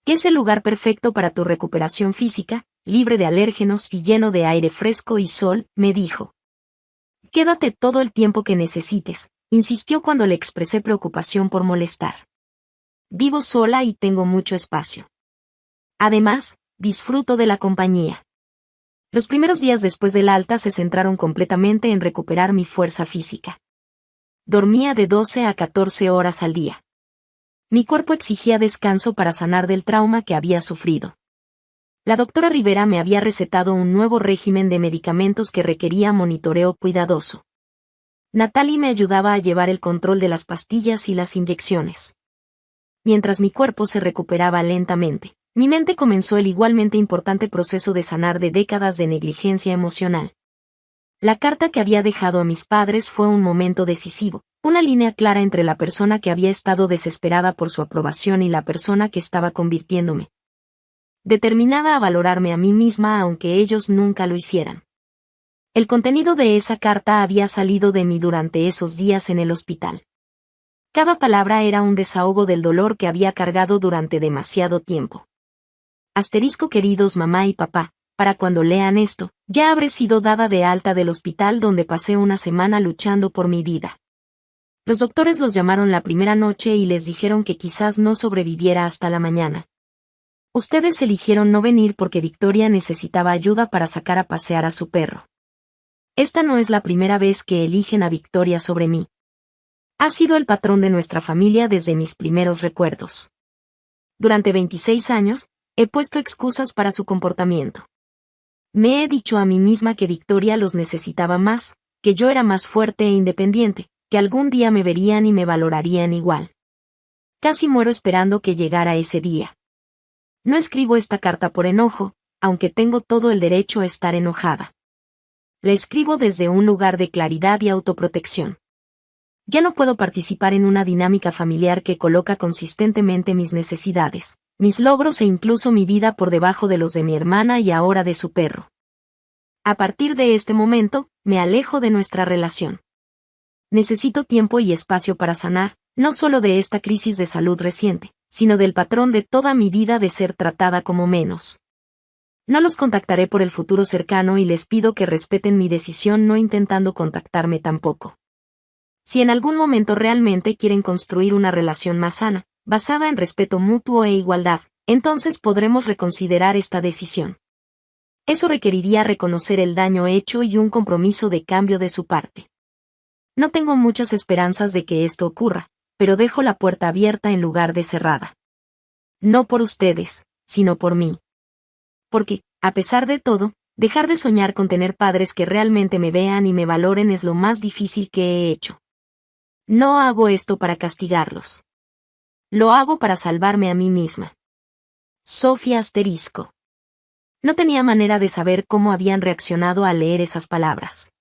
Es el lugar perfecto para tu recuperación física, libre de alérgenos y lleno de aire fresco y sol, me dijo. Quédate todo el tiempo que necesites, insistió cuando le expresé preocupación por molestar. Vivo sola y tengo mucho espacio. Además, disfruto de la compañía. Los primeros días después del alta se centraron completamente en recuperar mi fuerza física. Dormía de 12 a 14 horas al día. Mi cuerpo exigía descanso para sanar del trauma que había sufrido. La doctora Rivera me había recetado un nuevo régimen de medicamentos que requería monitoreo cuidadoso. Natalie me ayudaba a llevar el control de las pastillas y las inyecciones. Mientras mi cuerpo se recuperaba lentamente, mi mente comenzó el igualmente importante proceso de sanar de décadas de negligencia emocional. La carta que había dejado a mis padres fue un momento decisivo, una línea clara entre la persona que había estado desesperada por su aprobación y la persona que estaba convirtiéndome. Determinada a valorarme a mí misma aunque ellos nunca lo hicieran. El contenido de esa carta había salido de mí durante esos días en el hospital. Cada palabra era un desahogo del dolor que había cargado durante demasiado tiempo. Asterisco queridos mamá y papá, para cuando lean esto, ya habré sido dada de alta del hospital donde pasé una semana luchando por mi vida. Los doctores los llamaron la primera noche y les dijeron que quizás no sobreviviera hasta la mañana. Ustedes eligieron no venir porque Victoria necesitaba ayuda para sacar a pasear a su perro. Esta no es la primera vez que eligen a Victoria sobre mí. Ha sido el patrón de nuestra familia desde mis primeros recuerdos. Durante 26 años, he puesto excusas para su comportamiento. Me he dicho a mí misma que Victoria los necesitaba más, que yo era más fuerte e independiente, que algún día me verían y me valorarían igual. Casi muero esperando que llegara ese día. No escribo esta carta por enojo, aunque tengo todo el derecho a estar enojada. La escribo desde un lugar de claridad y autoprotección. Ya no puedo participar en una dinámica familiar que coloca consistentemente mis necesidades, mis logros e incluso mi vida por debajo de los de mi hermana y ahora de su perro. A partir de este momento, me alejo de nuestra relación. Necesito tiempo y espacio para sanar, no solo de esta crisis de salud reciente, sino del patrón de toda mi vida de ser tratada como menos. No los contactaré por el futuro cercano y les pido que respeten mi decisión no intentando contactarme tampoco. Si en algún momento realmente quieren construir una relación más sana, basada en respeto mutuo e igualdad, entonces podremos reconsiderar esta decisión. Eso requeriría reconocer el daño hecho y un compromiso de cambio de su parte. No tengo muchas esperanzas de que esto ocurra, pero dejo la puerta abierta en lugar de cerrada. No por ustedes, sino por mí. Porque, a pesar de todo, dejar de soñar con tener padres que realmente me vean y me valoren es lo más difícil que he hecho. No hago esto para castigarlos. Lo hago para salvarme a mí misma. Sofía asterisco. No tenía manera de saber cómo habían reaccionado al leer esas palabras.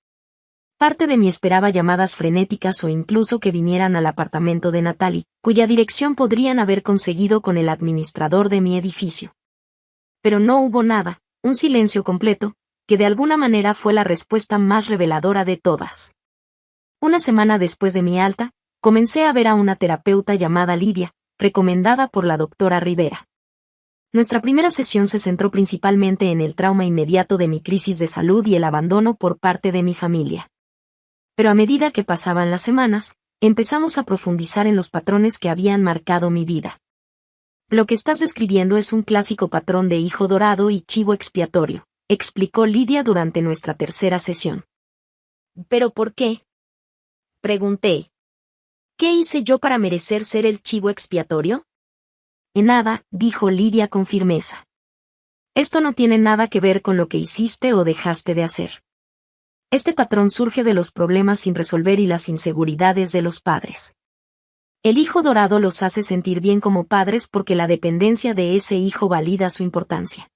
Parte de mí esperaba llamadas frenéticas o incluso que vinieran al apartamento de Natalie, cuya dirección podrían haber conseguido con el administrador de mi edificio. Pero no hubo nada, un silencio completo, que de alguna manera fue la respuesta más reveladora de todas. Una semana después de mi alta, comencé a ver a una terapeuta llamada Lidia, recomendada por la doctora Rivera. Nuestra primera sesión se centró principalmente en el trauma inmediato de mi crisis de salud y el abandono por parte de mi familia. Pero a medida que pasaban las semanas, empezamos a profundizar en los patrones que habían marcado mi vida. Lo que estás describiendo es un clásico patrón de hijo dorado y chivo expiatorio, explicó Lidia durante nuestra tercera sesión. ¿Pero por qué? Pregunté. ¿Qué hice yo para merecer ser el chivo expiatorio? En nada, dijo Lidia con firmeza. Esto no tiene nada que ver con lo que hiciste o dejaste de hacer. Este patrón surge de los problemas sin resolver y las inseguridades de los padres. El hijo dorado los hace sentir bien como padres porque la dependencia de ese hijo valida su importancia.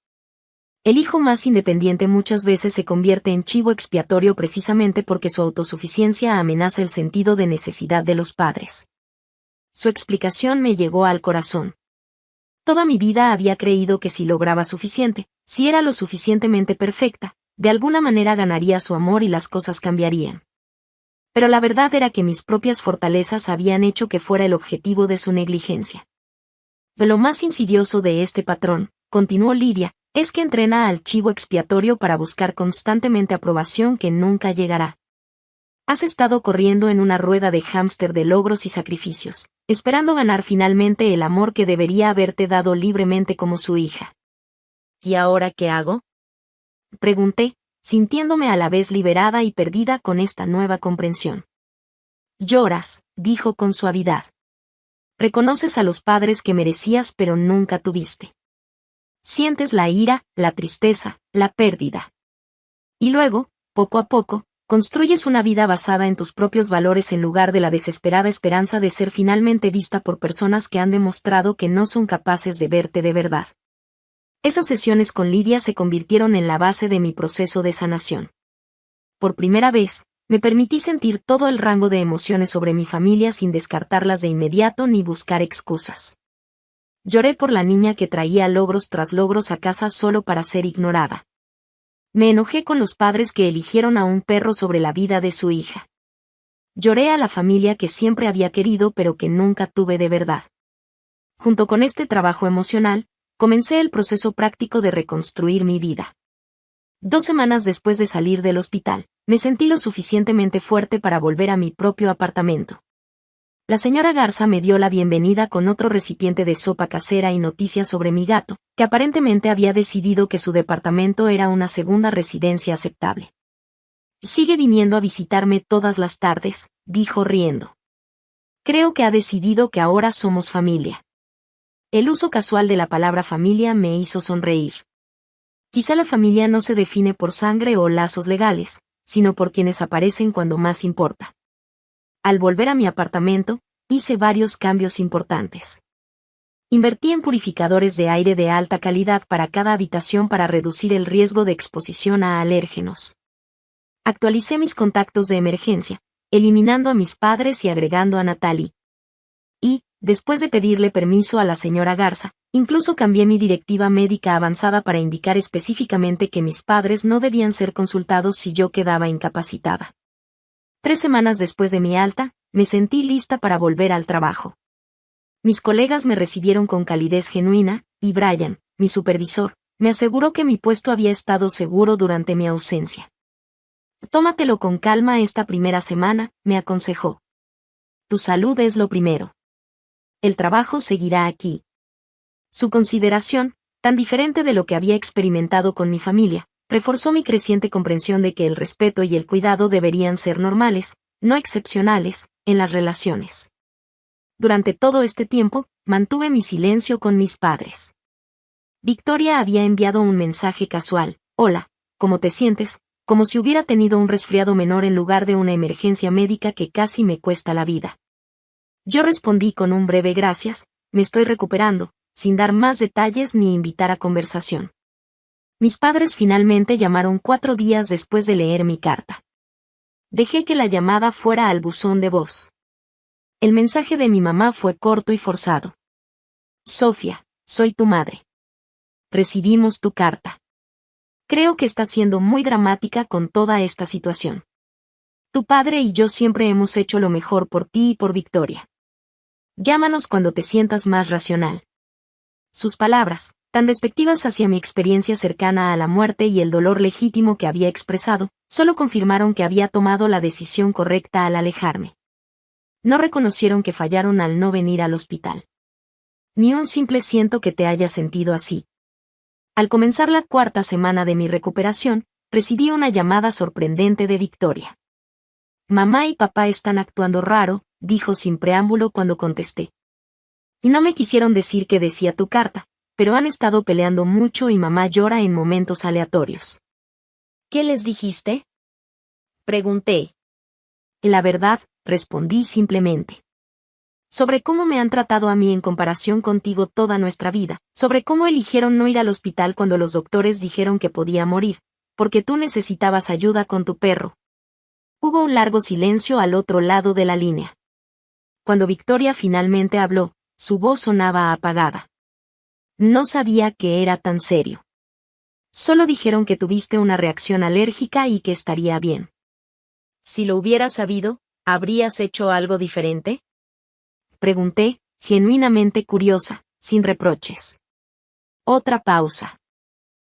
El hijo más independiente muchas veces se convierte en chivo expiatorio precisamente porque su autosuficiencia amenaza el sentido de necesidad de los padres. Su explicación me llegó al corazón. Toda mi vida había creído que si lograba suficiente, si era lo suficientemente perfecta, de alguna manera ganaría su amor y las cosas cambiarían. Pero la verdad era que mis propias fortalezas habían hecho que fuera el objetivo de su negligencia. Lo más insidioso de este patrón, continuó Lidia, es que entrena al chivo expiatorio para buscar constantemente aprobación que nunca llegará. Has estado corriendo en una rueda de hámster de logros y sacrificios, esperando ganar finalmente el amor que debería haberte dado libremente como su hija. ¿Y ahora qué hago? Pregunté, sintiéndome a la vez liberada y perdida con esta nueva comprensión. Lloras, dijo con suavidad. Reconoces a los padres que merecías pero nunca tuviste. Sientes la ira, la tristeza, la pérdida. Y luego, poco a poco, construyes una vida basada en tus propios valores en lugar de la desesperada esperanza de ser finalmente vista por personas que han demostrado que no son capaces de verte de verdad. Esas sesiones con Lidia se convirtieron en la base de mi proceso de sanación. Por primera vez, me permití sentir todo el rango de emociones sobre mi familia sin descartarlas de inmediato ni buscar excusas. Lloré por la niña que traía logros tras logros a casa solo para ser ignorada. Me enojé con los padres que eligieron a un perro sobre la vida de su hija. Lloré a la familia que siempre había querido pero que nunca tuve de verdad. Junto con este trabajo emocional, comencé el proceso práctico de reconstruir mi vida. 2 semanas después de salir del hospital, me sentí lo suficientemente fuerte para volver a mi propio apartamento. La señora Garza me dio la bienvenida con otro recipiente de sopa casera y noticias sobre mi gato, que aparentemente había decidido que su departamento era una segunda residencia aceptable. Sigue viniendo a visitarme todas las tardes, dijo riendo. Creo que ha decidido que ahora somos familia. El uso casual de la palabra familia me hizo sonreír. Quizá la familia no se define por sangre o lazos legales, sino por quienes aparecen cuando más importa. Al volver a mi apartamento, hice varios cambios importantes. Invertí en purificadores de aire de alta calidad para cada habitación para reducir el riesgo de exposición a alérgenos. Actualicé mis contactos de emergencia, eliminando a mis padres y agregando a Natalie. Y, después de pedirle permiso a la señora Garza, incluso cambié mi directiva médica avanzada para indicar específicamente que mis padres no debían ser consultados si yo quedaba incapacitada. 3 semanas después de mi alta, me sentí lista para volver al trabajo. Mis colegas me recibieron con calidez genuina, y Brian, mi supervisor, me aseguró que mi puesto había estado seguro durante mi ausencia. Tómatelo con calma esta primera semana, me aconsejó. Tu salud es lo primero. El trabajo seguirá aquí. Su consideración, tan diferente de lo que había experimentado con mi familia, reforzó mi creciente comprensión de que el respeto y el cuidado deberían ser normales, no excepcionales, en las relaciones. Durante todo este tiempo, mantuve mi silencio con mis padres. Victoria había enviado un mensaje casual: hola, ¿cómo te sientes?, como si hubiera tenido un resfriado menor en lugar de una emergencia médica que casi me cuesta la vida. Yo respondí con un breve gracias, me estoy recuperando, sin dar más detalles ni invitar a conversación. Mis padres finalmente llamaron 4 días después de leer mi carta. Dejé que la llamada fuera al buzón de voz. El mensaje de mi mamá fue corto y forzado. Sofía, soy tu madre. Recibimos tu carta. Creo que estás siendo muy dramática con toda esta situación. Tu padre y yo siempre hemos hecho lo mejor por ti y por Victoria. Llámanos cuando te sientas más racional. Sus palabras, tan despectivas hacia mi experiencia cercana a la muerte y el dolor legítimo que había expresado, solo confirmaron que había tomado la decisión correcta al alejarme. No reconocieron que fallaron al no venir al hospital. Ni un simple siento que te haya sentido así. Al comenzar la 4ª semana de mi recuperación, recibí una llamada sorprendente de Victoria. Mamá y papá están actuando raro, dijo sin preámbulo cuando contesté. Y no me quisieron decir qué decía tu carta, pero han estado peleando mucho y mamá llora en momentos aleatorios. ¿Qué les dijiste? Pregunté. La verdad, respondí simplemente. Sobre cómo me han tratado a mí en comparación contigo toda nuestra vida, sobre cómo eligieron no ir al hospital cuando los doctores dijeron que podía morir, porque tú necesitabas ayuda con tu perro. Hubo un largo silencio al otro lado de la línea. Cuando Victoria finalmente habló, su voz sonaba apagada. No sabía que era tan serio. Solo dijeron que tuviste una reacción alérgica y que estaría bien. Si lo hubieras sabido, ¿habrías hecho algo diferente? Pregunté, genuinamente curiosa, sin reproches. Otra pausa.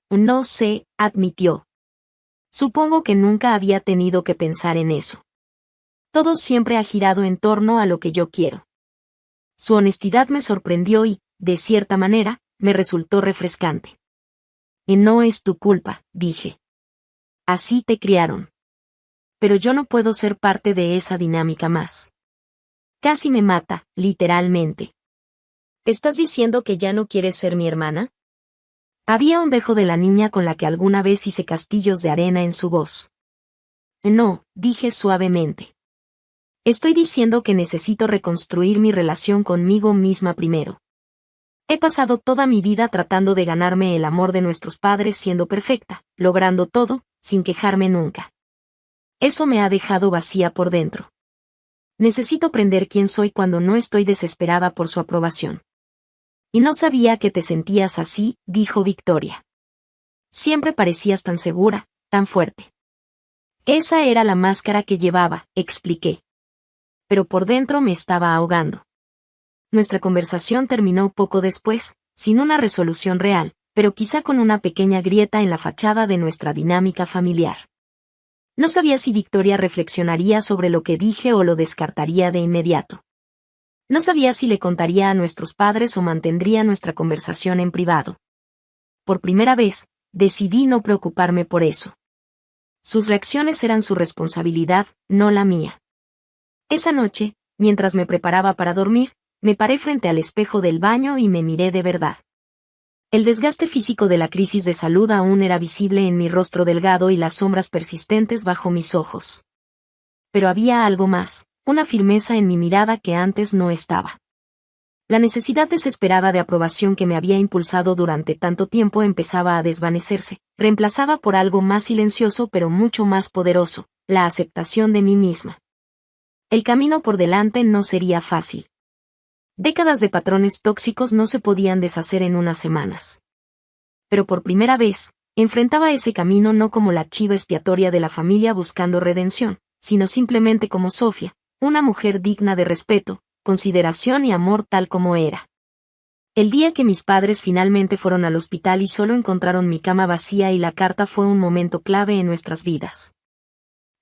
No sé, admitió. Supongo que nunca había tenido que pensar en eso. Todo siempre ha girado en torno a lo que yo quiero. Su honestidad me sorprendió y, de cierta manera, me resultó refrescante. Y no es tu culpa, dije. Así te criaron. Pero yo no puedo ser parte de esa dinámica más. Casi me mata, literalmente. ¿Estás diciendo que ya no quieres ser mi hermana? Había un dejo de la niña con la que alguna vez hice castillos de arena en su voz. No, dije suavemente. Estoy diciendo que necesito reconstruir mi relación conmigo misma primero. He pasado toda mi vida tratando de ganarme el amor de nuestros padres siendo perfecta, logrando todo, sin quejarme nunca. Eso me ha dejado vacía por dentro. Necesito aprender quién soy cuando no estoy desesperada por su aprobación. Y no sabía que te sentías así, dijo Victoria. Siempre parecías tan segura, tan fuerte. Esa era la máscara que llevaba, expliqué. Pero por dentro me estaba ahogando. Nuestra conversación terminó poco después, sin una resolución real, pero quizá con una pequeña grieta en la fachada de nuestra dinámica familiar. No sabía si Victoria reflexionaría sobre lo que dije o lo descartaría de inmediato. No sabía si le contaría a nuestros padres o mantendría nuestra conversación en privado. Por primera vez, decidí no preocuparme por eso. Sus reacciones eran su responsabilidad, no la mía. Esa noche, mientras me preparaba para dormir, me paré frente al espejo del baño y me miré de verdad. El desgaste físico de la crisis de salud aún era visible en mi rostro delgado y las sombras persistentes bajo mis ojos. Pero había algo más, una firmeza en mi mirada que antes no estaba. La necesidad desesperada de aprobación que me había impulsado durante tanto tiempo empezaba a desvanecerse, reemplazada por algo más silencioso pero mucho más poderoso, la aceptación de mí misma. El camino por delante no sería fácil. Décadas de patrones tóxicos no se podían deshacer en unas semanas. Pero por primera vez, enfrentaba ese camino no como la chiva expiatoria de la familia buscando redención, sino simplemente como Sofía, una mujer digna de respeto, consideración y amor tal como era. El día que mis padres finalmente fueron al hospital y solo encontraron mi cama vacía y la carta fue un momento clave en nuestras vidas.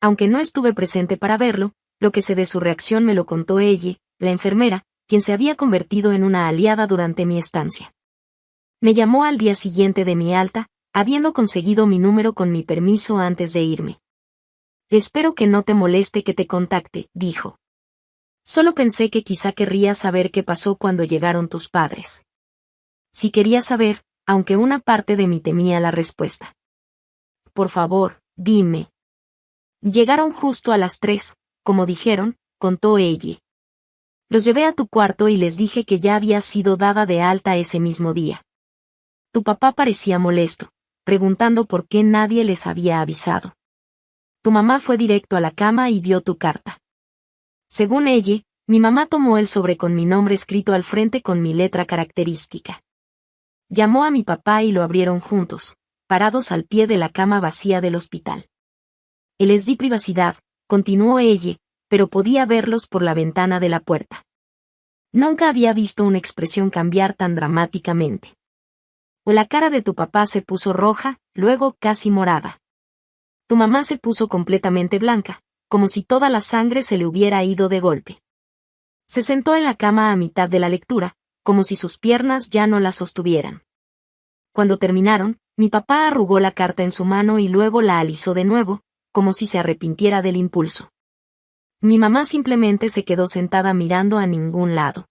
Aunque no estuve presente para verlo, lo que sé de su reacción me lo contó ella, la enfermera, quien se había convertido en una aliada durante mi estancia. Me llamó al día siguiente de mi alta, habiendo conseguido mi número con mi permiso antes de irme. Espero que no te moleste que te contacte, dijo. Solo pensé que quizá querrías saber qué pasó cuando llegaron tus padres. Sí quería saber, aunque una parte de mí temía la respuesta. Por favor, dime. Llegaron justo a las 3, como dijeron, contó ella. Los llevé a tu cuarto y les dije que ya había sido dada de alta ese mismo día. Tu papá parecía molesto, preguntando por qué nadie les había avisado. Tu mamá fue directo a la cama y vio tu carta. Según ella, mi mamá tomó el sobre con mi nombre escrito al frente con mi letra característica. Llamó a mi papá y lo abrieron juntos, parados al pie de la cama vacía del hospital. Les di privacidad, continuó ella, pero podía verlos por la ventana de la puerta. Nunca había visto una expresión cambiar tan dramáticamente. La cara de tu papá se puso roja, luego casi morada. Tu mamá se puso completamente blanca, como si toda la sangre se le hubiera ido de golpe. Se sentó en la cama a mitad de la lectura, como si sus piernas ya no la sostuvieran. Cuando terminaron, mi papá arrugó la carta en su mano y luego la alisó de nuevo, como si se arrepintiera del impulso. Mi mamá simplemente se quedó sentada mirando a ningún lado.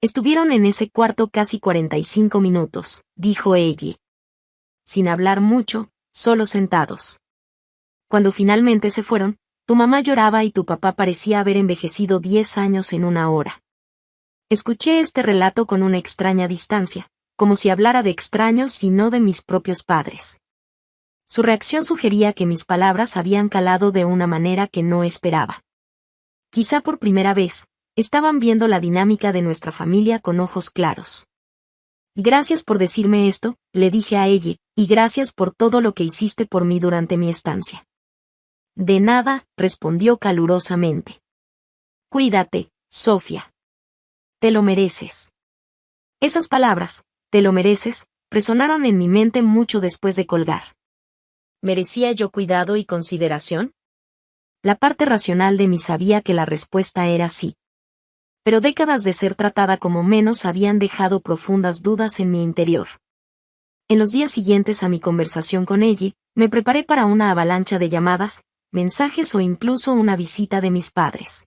Estuvieron en ese cuarto casi 45 minutos, dijo ella. Sin hablar mucho, solo sentados. Cuando finalmente se fueron, tu mamá lloraba y tu papá parecía haber envejecido 10 años en una hora. Escuché este relato con una extraña distancia, como si hablara de extraños y no de mis propios padres. Su reacción sugería que mis palabras habían calado de una manera que no esperaba. Quizá por primera vez, estaban viendo la dinámica de nuestra familia con ojos claros. Gracias por decirme esto, le dije a ella, y gracias por todo lo que hiciste por mí durante mi estancia. De nada, respondió calurosamente. Cuídate, Sofía. Te lo mereces. Esas palabras, te lo mereces, resonaron en mi mente mucho después de colgar. ¿Merecía yo cuidado y consideración? La parte racional de mí sabía que la respuesta era sí. Pero décadas de ser tratada como menos habían dejado profundas dudas en mi interior. En los días siguientes a mi conversación con ella, me preparé para una avalancha de llamadas, mensajes o incluso una visita de mis padres.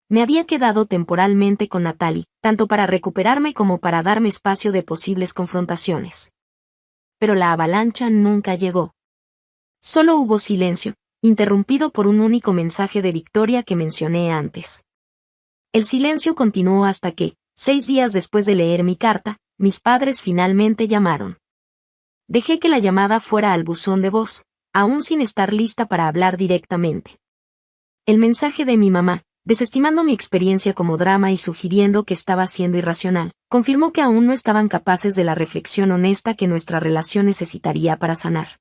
Me había quedado temporalmente con Natalie, tanto para recuperarme como para darme espacio de posibles confrontaciones. Pero la avalancha nunca llegó. Solo hubo silencio, interrumpido por un único mensaje de Victoria que mencioné antes. El silencio continuó hasta que, 6 días después de leer mi carta, mis padres finalmente llamaron. Dejé que la llamada fuera al buzón de voz, aún sin estar lista para hablar directamente. El mensaje de mi mamá, desestimando mi experiencia como drama y sugiriendo que estaba siendo irracional, confirmó que aún no estaban capaces de la reflexión honesta que nuestra relación necesitaría para sanar.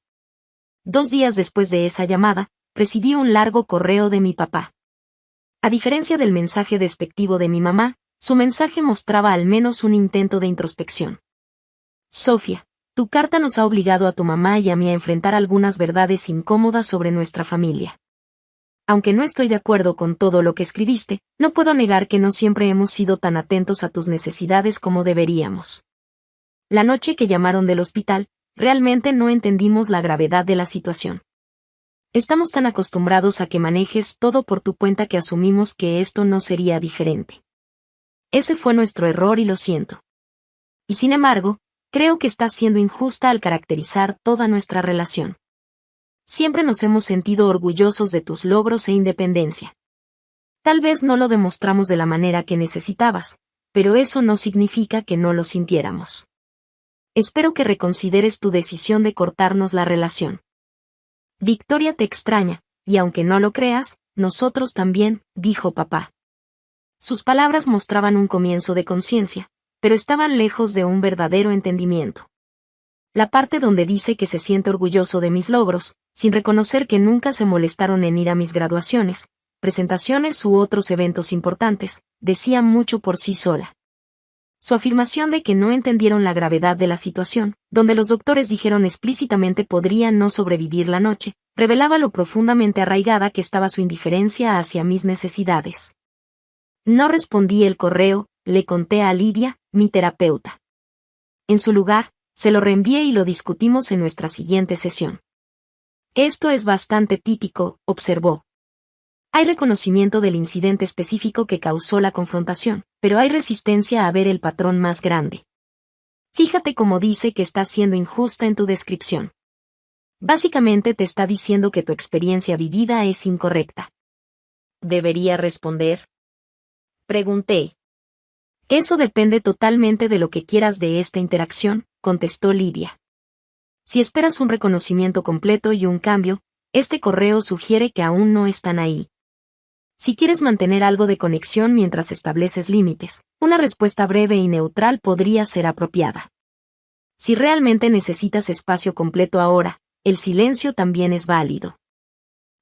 2 días después de esa llamada, recibí un largo correo de mi papá. A diferencia del mensaje despectivo de mi mamá, su mensaje mostraba al menos un intento de introspección. Sofía, tu carta nos ha obligado a tu mamá y a mí a enfrentar algunas verdades incómodas sobre nuestra familia. Aunque no estoy de acuerdo con todo lo que escribiste, no puedo negar que no siempre hemos sido tan atentos a tus necesidades como deberíamos. La noche que llamaron del hospital, realmente no entendimos la gravedad de la situación. Estamos tan acostumbrados a que manejes todo por tu cuenta que asumimos que esto no sería diferente. Ese fue nuestro error y lo siento. Y sin embargo, creo que estás siendo injusta al caracterizar toda nuestra relación. Siempre nos hemos sentido orgullosos de tus logros e independencia. Tal vez no lo demostramos de la manera que necesitabas, pero eso no significa que no lo sintiéramos. Espero que reconsideres tu decisión de cortarnos la relación. Victoria te extraña, y aunque no lo creas, nosotros también, dijo papá. Sus palabras mostraban un comienzo de conciencia, pero estaban lejos de un verdadero entendimiento. La parte donde dice que se siente orgulloso de mis logros, sin reconocer que nunca se molestaron en ir a mis graduaciones, presentaciones u otros eventos importantes, decía mucho por sí sola. Su afirmación de que no entendieron la gravedad de la situación, donde los doctores dijeron explícitamente podría no sobrevivir la noche, revelaba lo profundamente arraigada que estaba su indiferencia hacia mis necesidades. No respondí el correo, le conté a Lidia, mi terapeuta. En su lugar, se lo reenvié y lo discutimos en nuestra siguiente sesión. Esto es bastante típico, observó. Hay reconocimiento del incidente específico que causó la confrontación, pero hay resistencia a ver el patrón más grande. Fíjate cómo dice que estás siendo injusta en tu descripción. Básicamente te está diciendo que tu experiencia vivida es incorrecta. ¿Debería responder? Pregunté. Eso depende totalmente de lo que quieras de esta interacción, contestó Lidia. Si esperas un reconocimiento completo y un cambio, este correo sugiere que aún no están ahí. Si quieres mantener algo de conexión mientras estableces límites, una respuesta breve y neutral podría ser apropiada. Si realmente necesitas espacio completo ahora, el silencio también es válido.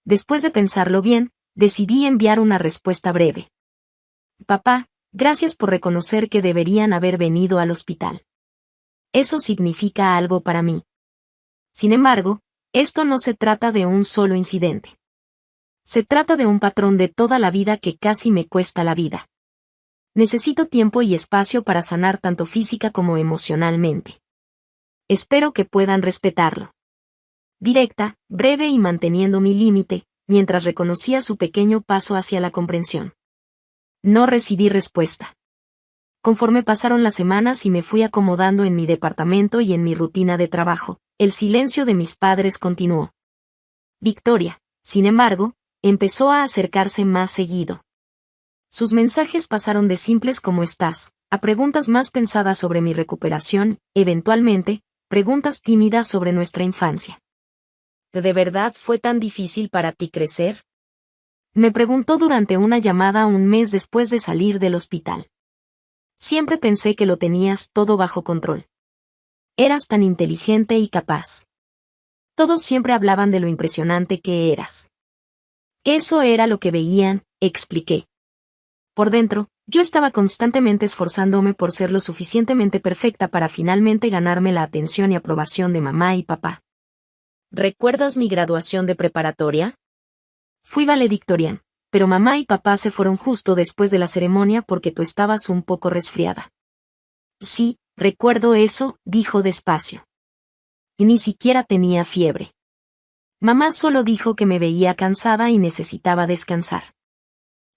Después de pensarlo bien, decidí enviar una respuesta breve. Papá, gracias por reconocer que deberían haber venido al hospital. Eso significa algo para mí. Sin embargo, esto no se trata de un solo incidente. Se trata de un patrón de toda la vida que casi me cuesta la vida. Necesito tiempo y espacio para sanar tanto física como emocionalmente. Espero que puedan respetarlo. Directa, breve y manteniendo mi límite, mientras reconocía su pequeño paso hacia la comprensión. No recibí respuesta. Conforme pasaron las semanas y me fui acomodando en mi departamento y en mi rutina de trabajo, el silencio de mis padres continuó. Victoria, sin embargo, empezó a acercarse más seguido. Sus mensajes pasaron de simples ¿cómo estás?, a preguntas más pensadas sobre mi recuperación, eventualmente, preguntas tímidas sobre nuestra infancia. ¿De verdad fue tan difícil para ti crecer? Me preguntó durante una llamada un mes después de salir del hospital. Siempre pensé que lo tenías todo bajo control. Eras tan inteligente y capaz. Todos siempre hablaban de lo impresionante que eras. Eso era lo que veían, expliqué. Por dentro, yo estaba constantemente esforzándome por ser lo suficientemente perfecta para finalmente ganarme la atención y aprobación de mamá y papá. ¿Recuerdas mi graduación de preparatoria? Fui valedictorian, pero mamá y papá se fueron justo después de la ceremonia porque tú estabas un poco resfriada. Sí, recuerdo eso, dijo despacio. Y ni siquiera tenía fiebre. Mamá solo dijo que me veía cansada y necesitaba descansar.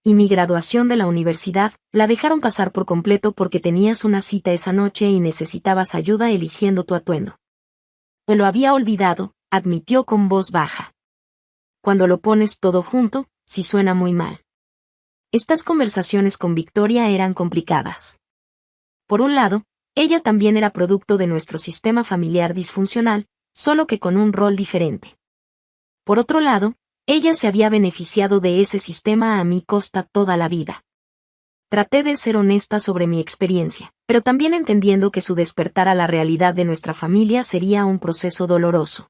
Y mi graduación de la universidad, la dejaron pasar por completo porque tenías una cita esa noche y necesitabas ayuda eligiendo tu atuendo. Me lo había olvidado, admitió con voz baja. Cuando lo pones todo junto, sí suena muy mal. Estas conversaciones con Victoria eran complicadas. Por un lado, ella también era producto de nuestro sistema familiar disfuncional, solo que con un rol diferente. Por otro lado, ella se había beneficiado de ese sistema a mi costa toda la vida. Traté de ser honesta sobre mi experiencia, pero también entendiendo que su despertar a la realidad de nuestra familia sería un proceso doloroso.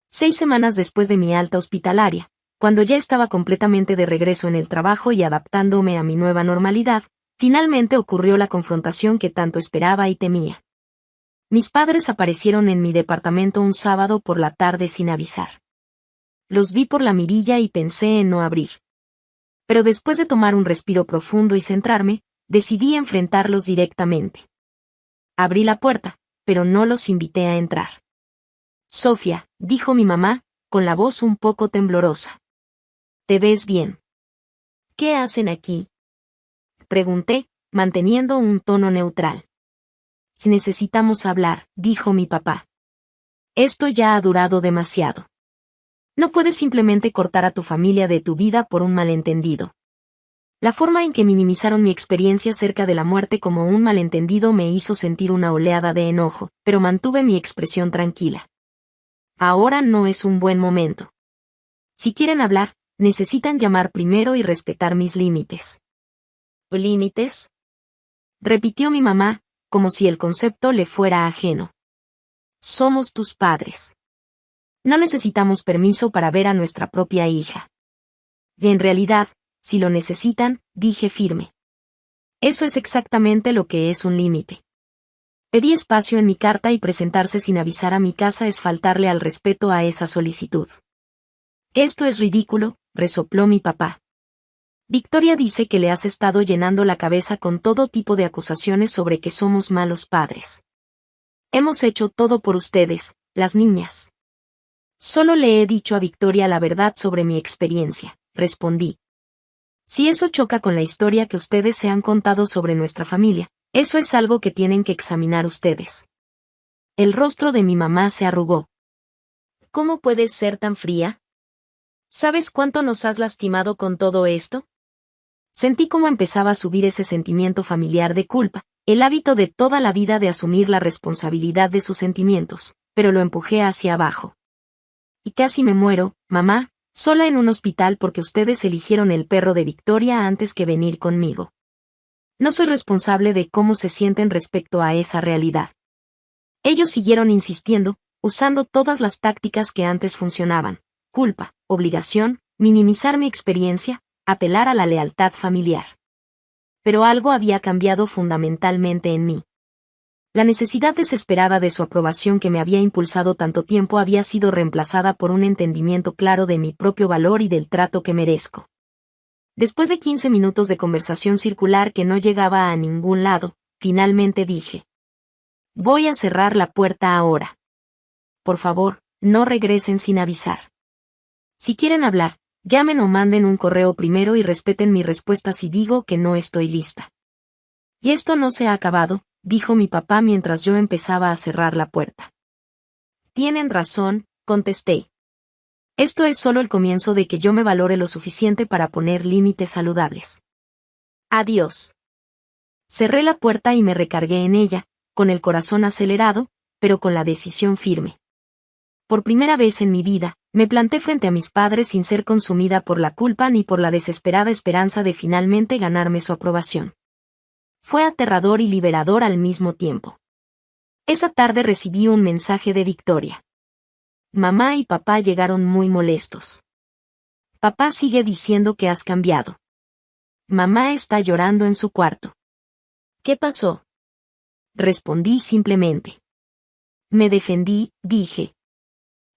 6 semanas después de mi alta hospitalaria, cuando ya estaba completamente de regreso en el trabajo y adaptándome a mi nueva normalidad, finalmente ocurrió la confrontación que tanto esperaba y temía. Mis padres aparecieron en mi departamento un sábado por la tarde sin avisar. Los vi por la mirilla y pensé en no abrir. Pero después de tomar un respiro profundo y centrarme, decidí enfrentarlos directamente. Abrí la puerta, pero no los invité a entrar. Sofía, dijo mi mamá, con la voz un poco temblorosa. ¿Te ves bien? ¿Qué hacen aquí? Pregunté, manteniendo un tono neutral. Si necesitamos hablar, dijo mi papá. Esto ya ha durado demasiado. No puedes simplemente cortar a tu familia de tu vida por un malentendido. La forma en que minimizaron mi experiencia cerca de la muerte como un malentendido me hizo sentir una oleada de enojo, pero mantuve mi expresión tranquila. Ahora no es un buen momento. Si quieren hablar, necesitan llamar primero y respetar mis límites. ¿Límites? Repitió mi mamá, como si el concepto le fuera ajeno. Somos tus padres. No necesitamos permiso para ver a nuestra propia hija. Y en realidad, si lo necesitan, dije firme. Eso es exactamente lo que es un límite. Pedí espacio en mi carta y presentarse sin avisar a mi casa es faltarle al respeto a esa solicitud. Esto es ridículo, resopló mi papá. Victoria dice que le has estado llenando la cabeza con todo tipo de acusaciones sobre que somos malos padres. Hemos hecho todo por ustedes, las niñas. Solo le he dicho a Victoria la verdad sobre mi experiencia, respondí. Si eso choca con la historia que ustedes se han contado sobre nuestra familia, eso es algo que tienen que examinar ustedes. El rostro de mi mamá se arrugó. ¿Cómo puedes ser tan fría? ¿Sabes cuánto nos has lastimado con todo esto? Sentí cómo empezaba a subir ese sentimiento familiar de culpa, el hábito de toda la vida de asumir la responsabilidad de sus sentimientos, pero lo empujé hacia abajo. Y casi me muero, mamá, sola en un hospital porque ustedes eligieron el perro de Victoria antes que venir conmigo. No soy responsable de cómo se sienten respecto a esa realidad. Ellos siguieron insistiendo, usando todas las tácticas que antes funcionaban, culpa, obligación, minimizar mi experiencia, apelar a la lealtad familiar. Pero algo había cambiado fundamentalmente en mí. La necesidad desesperada de su aprobación que me había impulsado tanto tiempo había sido reemplazada por un entendimiento claro de mi propio valor y del trato que merezco. Después de 15 minutos de conversación circular que no llegaba a ningún lado, finalmente dije: voy a cerrar la puerta ahora. Por favor, no regresen sin avisar. Si quieren hablar, llamen o manden un correo primero y respeten mi respuesta si digo que no estoy lista. Y esto no se ha acabado, dijo mi papá mientras yo empezaba a cerrar la puerta. Tienen razón, contesté. Esto es solo el comienzo de que yo me valore lo suficiente para poner límites saludables. Adiós. Cerré la puerta y me recargué en ella, con el corazón acelerado, pero con la decisión firme. Por primera vez en mi vida, me planté frente a mis padres sin ser consumida por la culpa ni por la desesperada esperanza de finalmente ganarme su aprobación. Fue aterrador y liberador al mismo tiempo. Esa tarde recibí un mensaje de Victoria. Mamá y papá llegaron muy molestos. Papá sigue diciendo que has cambiado. Mamá está llorando en su cuarto. ¿Qué pasó? Respondí simplemente. Me defendí, dije.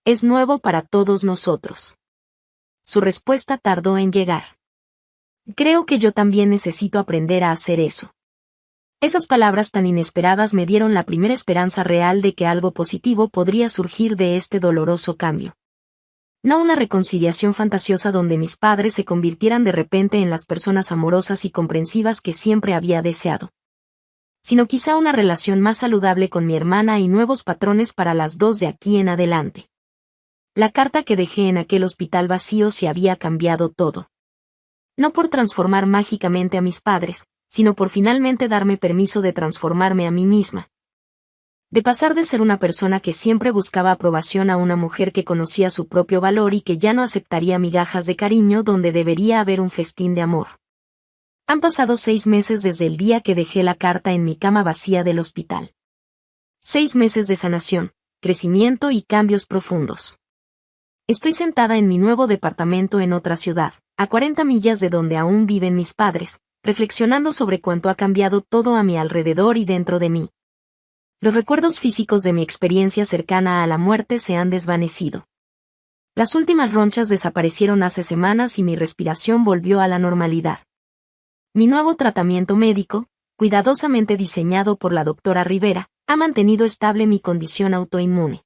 Es nuevo para todos nosotros. Su respuesta tardó en llegar. Creo que yo también necesito aprender a hacer eso. Esas palabras tan inesperadas me dieron la primera esperanza real de que algo positivo podría surgir de este doloroso cambio. No una reconciliación fantasiosa donde mis padres se convirtieran de repente en las personas amorosas y comprensivas que siempre había deseado, sino quizá una relación más saludable con mi hermana y nuevos patrones para las dos de aquí en adelante. La carta que dejé en aquel hospital vacío se había cambiado todo. No por transformar mágicamente a mis padres, sino por finalmente darme permiso de transformarme a mí misma. De pasar de ser una persona que siempre buscaba aprobación a una mujer que conocía su propio valor y que ya no aceptaría migajas de cariño donde debería haber un festín de amor. Han pasado 6 meses desde el día que dejé la carta en mi cama vacía del hospital. 6 meses de sanación, crecimiento y cambios profundos. Estoy sentada en mi nuevo departamento en otra ciudad, a 40 millas de donde aún viven mis padres, reflexionando sobre cuánto ha cambiado todo a mi alrededor y dentro de mí. Los recuerdos físicos de mi experiencia cercana a la muerte se han desvanecido. Las últimas ronchas desaparecieron hace semanas y mi respiración volvió a la normalidad. Mi nuevo tratamiento médico, cuidadosamente diseñado por la doctora Rivera, ha mantenido estable mi condición autoinmune.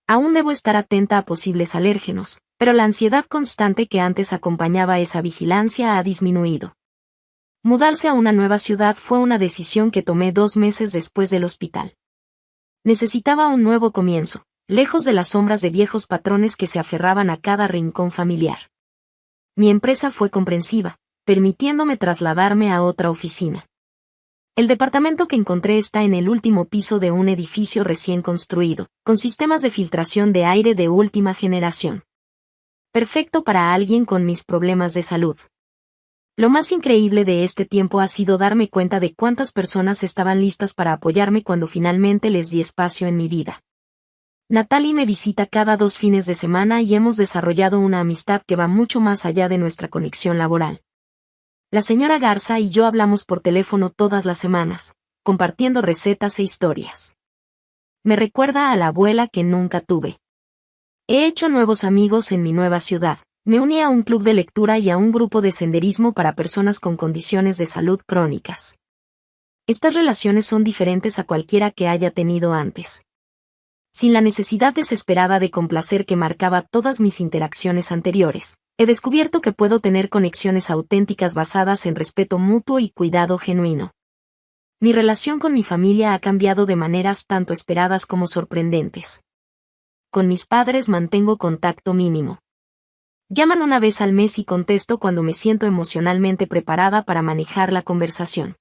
Aún debo estar atenta a posibles alérgenos, pero la ansiedad constante que antes acompañaba esa vigilancia ha disminuido. Mudarse a una nueva ciudad fue una decisión que tomé 2 meses después del hospital. Necesitaba un nuevo comienzo, lejos de las sombras de viejos patrones que se aferraban a cada rincón familiar. Mi empresa fue comprensiva, permitiéndome trasladarme a otra oficina. El departamento que encontré está en el último piso de un edificio recién construido, con sistemas de filtración de aire de última generación. Perfecto para alguien con mis problemas de salud. Lo más increíble de este tiempo ha sido darme cuenta de cuántas personas estaban listas para apoyarme cuando finalmente les di espacio en mi vida. Natalie me visita cada 2 fines de semana y hemos desarrollado una amistad que va mucho más allá de nuestra conexión laboral. La señora Garza y yo hablamos por teléfono todas las semanas, compartiendo recetas e historias. Me recuerda a la abuela que nunca tuve. He hecho nuevos amigos en mi nueva ciudad. Me uní a un club de lectura y a un grupo de senderismo para personas con condiciones de salud crónicas. Estas relaciones son diferentes a cualquiera que haya tenido antes. Sin la necesidad desesperada de complacer que marcaba todas mis interacciones anteriores, he descubierto que puedo tener conexiones auténticas basadas en respeto mutuo y cuidado genuino. Mi relación con mi familia ha cambiado de maneras tanto esperadas como sorprendentes. Con mis padres mantengo contacto mínimo. Llaman una vez al mes y contesto cuando me siento emocionalmente preparada para manejar la conversación.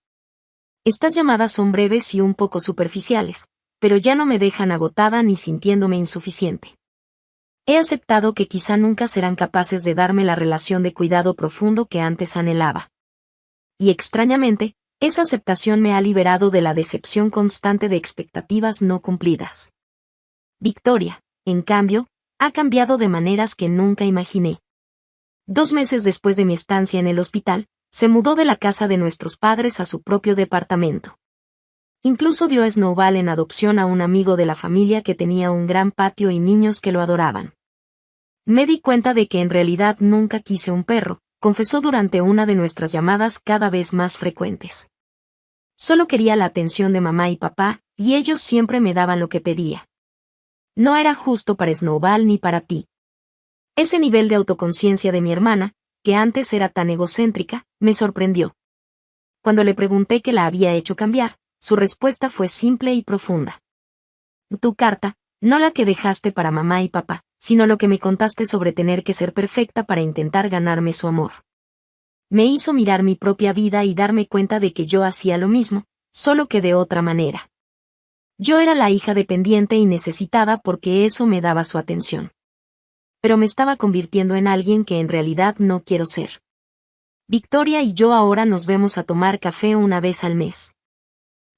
Estas llamadas son breves y un poco superficiales, pero ya no me dejan agotada ni sintiéndome insuficiente. He aceptado que quizá nunca serán capaces de darme la relación de cuidado profundo que antes anhelaba. Y extrañamente, esa aceptación me ha liberado de la decepción constante de expectativas no cumplidas. Victoria, en cambio, ha cambiado de maneras que nunca imaginé. 2 meses después de mi estancia en el hospital, se mudó de la casa de nuestros padres a su propio departamento. Incluso dio a Snowball en adopción a un amigo de la familia que tenía un gran patio y niños que lo adoraban. Me di cuenta de que en realidad nunca quise un perro, confesó durante una de nuestras llamadas cada vez más frecuentes. Solo quería la atención de mamá y papá, y ellos siempre me daban lo que pedía. No era justo para Snowball ni para ti. Ese nivel de autoconciencia de mi hermana, que antes era tan egocéntrica, me sorprendió. Cuando le pregunté qué la había hecho cambiar, su respuesta fue simple y profunda. Tu carta, no la que dejaste para mamá y papá, sino lo que me contaste sobre tener que ser perfecta para intentar ganarme su amor. Me hizo mirar mi propia vida y darme cuenta de que yo hacía lo mismo, solo que de otra manera. Yo era la hija dependiente y necesitada porque eso me daba su atención. Pero me estaba convirtiendo en alguien que en realidad no quiero ser. Victoria y yo ahora nos vemos a tomar café una vez al mes.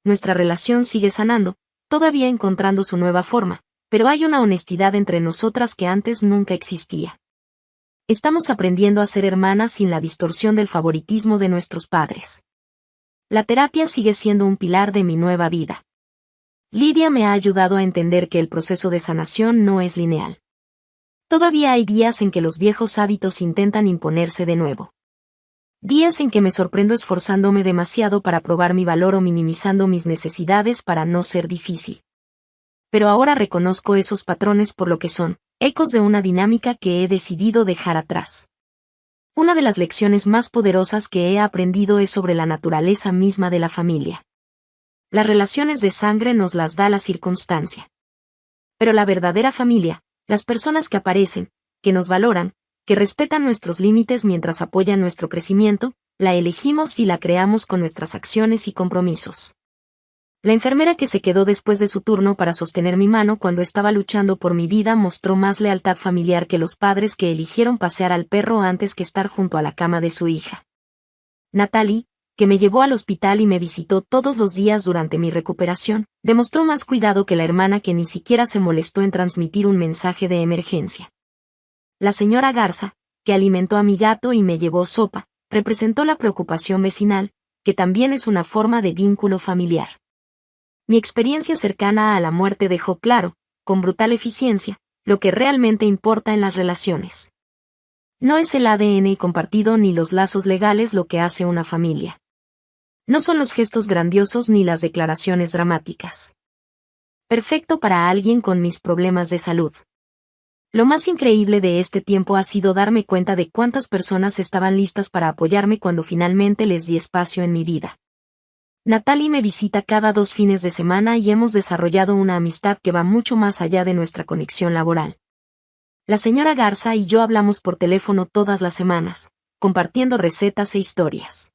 Nuestra relación sigue sanando, todavía encontrando su nueva forma, pero hay una honestidad entre nosotras que antes nunca existía. Estamos aprendiendo a ser hermanas sin la distorsión del favoritismo de nuestros padres. La terapia sigue siendo un pilar de mi nueva vida. Lidia me ha ayudado a entender que el proceso de sanación no es lineal. Todavía hay días en que los viejos hábitos intentan imponerse de nuevo. Días en que me sorprendo esforzándome demasiado para probar mi valor o minimizando mis necesidades para no ser difícil. Pero ahora reconozco esos patrones por lo que son, ecos de una dinámica que he decidido dejar atrás. Una de las lecciones más poderosas que he aprendido es sobre la naturaleza misma de la familia. Las relaciones de sangre nos las da la circunstancia. Pero la verdadera familia, las personas que aparecen, que nos valoran, que respetan nuestros límites mientras apoyan nuestro crecimiento, la elegimos y la creamos con nuestras acciones y compromisos. La enfermera que se quedó después de su turno para sostener mi mano cuando estaba luchando por mi vida mostró más lealtad familiar que los padres que eligieron pasear al perro antes que estar junto a la cama de su hija. Natalie, que me llevó al hospital y me visitó todos los días durante mi recuperación, demostró más cuidado que la hermana que ni siquiera se molestó en transmitir un mensaje de emergencia. La señora Garza, que alimentó a mi gato y me llevó sopa, representó la preocupación vecinal, que también es una forma de vínculo familiar. Mi experiencia cercana a la muerte dejó claro, con brutal eficiencia, lo que realmente importa en las relaciones. No es el ADN compartido ni los lazos legales lo que hace una familia. No son los gestos grandiosos ni las declaraciones dramáticas. Perfecto para alguien con mis problemas de salud. Lo más increíble de este tiempo ha sido darme cuenta de cuántas personas estaban listas para apoyarme cuando finalmente les di espacio en mi vida. Natalie me visita cada 2 fines de semana y hemos desarrollado una amistad que va mucho más allá de nuestra conexión laboral. La señora Garza y yo hablamos por teléfono todas las semanas, compartiendo recetas e historias.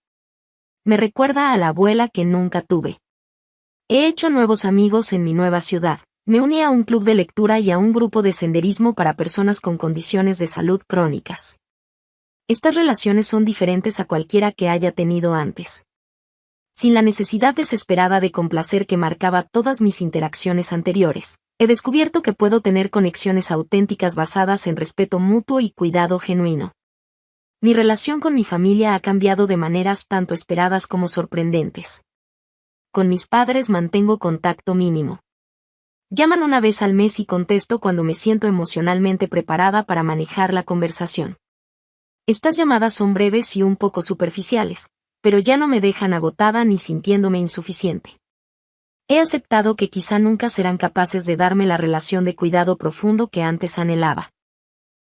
Me recuerda a la abuela que nunca tuve. He hecho nuevos amigos en mi nueva ciudad. Me uní a un club de lectura y a un grupo de senderismo para personas con condiciones de salud crónicas. Estas relaciones son diferentes a cualquiera que haya tenido antes. Sin la necesidad desesperada de complacer que marcaba todas mis interacciones anteriores, he descubierto que puedo tener conexiones auténticas basadas en respeto mutuo y cuidado genuino. Mi relación con mi familia ha cambiado de maneras tanto esperadas como sorprendentes. Con mis padres mantengo contacto mínimo. Llaman una vez al mes y contesto cuando me siento emocionalmente preparada para manejar la conversación. Estas llamadas son breves y un poco superficiales, pero ya no me dejan agotada ni sintiéndome insuficiente. He aceptado que quizá nunca serán capaces de darme la relación de cuidado profundo que antes anhelaba.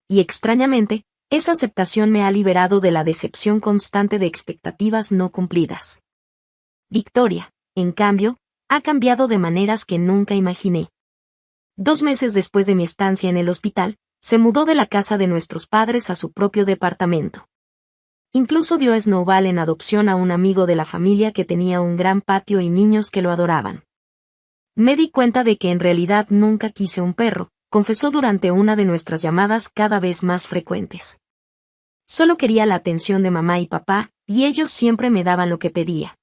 Y extrañamente, esa aceptación me ha liberado de la decepción constante de expectativas no cumplidas. Victoria, en cambio, ha cambiado de maneras que nunca imaginé. 2 meses después de mi estancia en el hospital, se mudó de la casa de nuestros padres a su propio departamento. Incluso dio a Snowball en adopción a un amigo de la familia que tenía un gran patio y niños que lo adoraban. Me di cuenta de que en realidad nunca quise un perro, confesó durante una de nuestras llamadas cada vez más frecuentes. Solo quería la atención de mamá y papá, y ellos siempre me daban lo que pedía.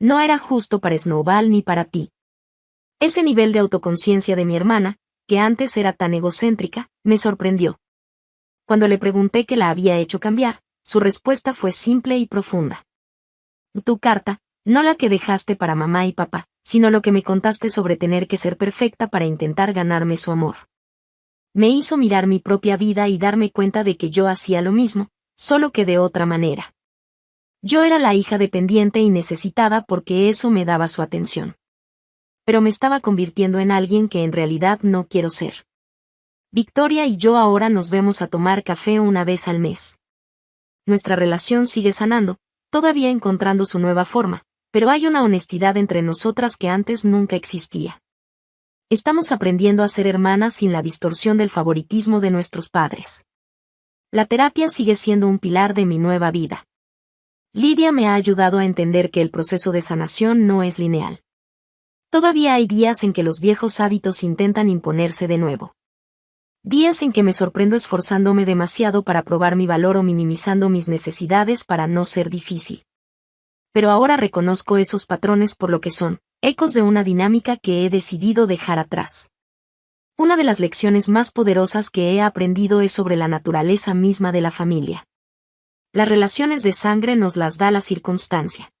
No era justo para Snowball ni para ti. Ese nivel de autoconciencia de mi hermana, que antes era tan egocéntrica, me sorprendió. Cuando le pregunté qué la había hecho cambiar, su respuesta fue simple y profunda. Tu carta, no la que dejaste para mamá y papá, sino lo que me contaste sobre tener que ser perfecta para intentar ganarme su amor. Me hizo mirar mi propia vida y darme cuenta de que yo hacía lo mismo, solo que de otra manera. Yo era la hija dependiente y necesitada porque eso me daba su atención. Pero me estaba convirtiendo en alguien que en realidad no quiero ser. Victoria y yo ahora nos vemos a tomar café una vez al mes. Nuestra relación sigue sanando, todavía encontrando su nueva forma, pero hay una honestidad entre nosotras que antes nunca existía. Estamos aprendiendo a ser hermanas sin la distorsión del favoritismo de nuestros padres. La terapia sigue siendo un pilar de mi nueva vida. Lidia me ha ayudado a entender que el proceso de sanación no es lineal. Todavía hay días en que los viejos hábitos intentan imponerse de nuevo. Días en que me sorprendo esforzándome demasiado para probar mi valor o minimizando mis necesidades para no ser difícil. Pero ahora reconozco esos patrones por lo que son, ecos de una dinámica que he decidido dejar atrás. Una de las lecciones más poderosas que he aprendido es sobre la naturaleza misma de la familia. Las relaciones de sangre nos las da la circunstancia.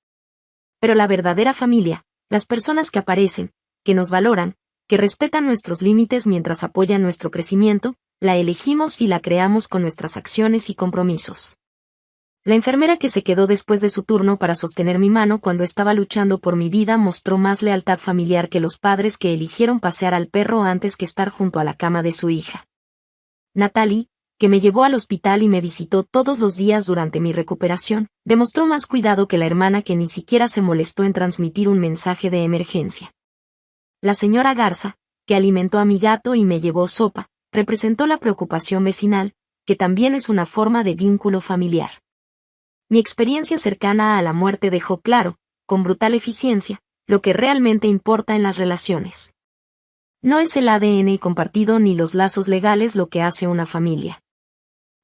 Pero la verdadera familia, las personas que aparecen, que nos valoran, que respetan nuestros límites mientras apoyan nuestro crecimiento, la elegimos y la creamos con nuestras acciones y compromisos. La enfermera que se quedó después de su turno para sostener mi mano cuando estaba luchando por mi vida mostró más lealtad familiar que los padres que eligieron pasear al perro antes que estar junto a la cama de su hija. Natalie, que me llevó al hospital y me visitó todos los días durante mi recuperación, demostró más cuidado que la hermana que ni siquiera se molestó en transmitir un mensaje de emergencia. La señora Garza, que alimentó a mi gato y me llevó sopa, representó la preocupación vecinal, que también es una forma de vínculo familiar. Mi experiencia cercana a la muerte dejó claro, con brutal eficiencia, lo que realmente importa en las relaciones. No es el ADN compartido ni los lazos legales lo que hace una familia.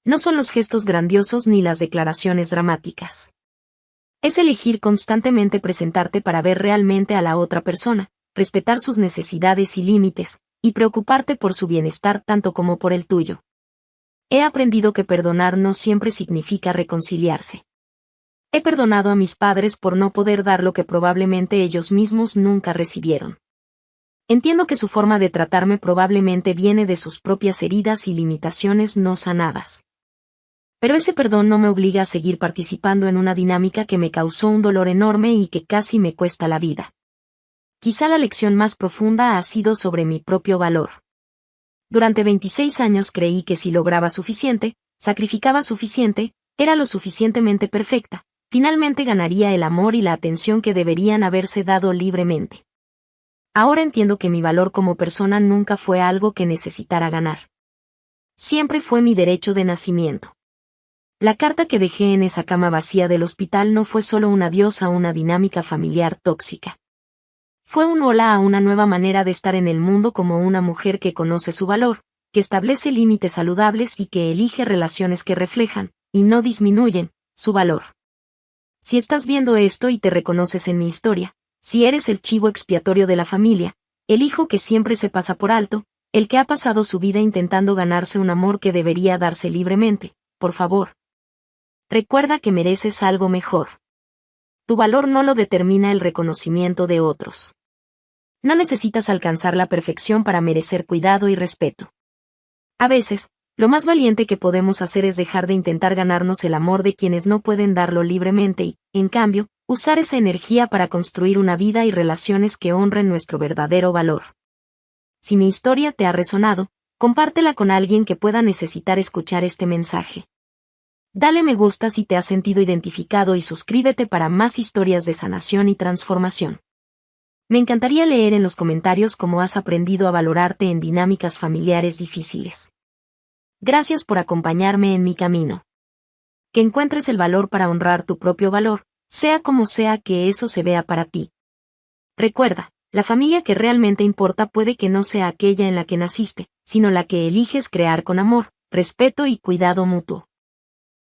No son los gestos grandiosos ni las declaraciones dramáticas. Es elegir constantemente presentarte para ver realmente a la otra persona, respetar sus necesidades y límites, y preocuparte por su bienestar tanto como por el tuyo. He aprendido que perdonar no siempre significa reconciliarse. He perdonado a mis padres por no poder dar lo que probablemente ellos mismos nunca recibieron. Entiendo que su forma de tratarme probablemente viene de sus propias heridas y limitaciones no sanadas. Pero ese perdón no me obliga a seguir participando en una dinámica que me causó un dolor enorme y que casi me cuesta la vida. Quizá la lección más profunda ha sido sobre mi propio valor. Durante 26 años creí que si lograba suficiente, sacrificaba suficiente, era lo suficientemente perfecta, finalmente ganaría el amor y la atención que deberían haberse dado libremente. Ahora entiendo que mi valor como persona nunca fue algo que necesitara ganar. Siempre fue mi derecho de nacimiento. La carta que dejé en esa cama vacía del hospital no fue solo un adiós a una dinámica familiar tóxica. Fue un hola a una nueva manera de estar en el mundo como una mujer que conoce su valor, que establece límites saludables y que elige relaciones que reflejan, y no disminuyen, su valor. Si estás viendo esto y te reconoces en mi historia, si eres el chivo expiatorio de la familia, el hijo que siempre se pasa por alto, el que ha pasado su vida intentando ganarse un amor que debería darse libremente, por favor. Recuerda que mereces algo mejor. Tu valor no lo determina el reconocimiento de otros. No necesitas alcanzar la perfección para merecer cuidado y respeto. A veces, lo más valiente que podemos hacer es dejar de intentar ganarnos el amor de quienes no pueden darlo libremente y, en cambio, usar esa energía para construir una vida y relaciones que honren nuestro verdadero valor. Si mi historia te ha resonado, compártela con alguien que pueda necesitar escuchar este mensaje. Dale me gusta si te has sentido identificado y suscríbete para más historias de sanación y transformación. Me encantaría leer en los comentarios cómo has aprendido a valorarte en dinámicas familiares difíciles. Gracias por acompañarme en mi camino. Que encuentres el valor para honrar tu propio valor, sea como sea que eso se vea para ti. Recuerda, la familia que realmente importa puede que no sea aquella en la que naciste, sino la que eliges crear con amor, respeto y cuidado mutuo.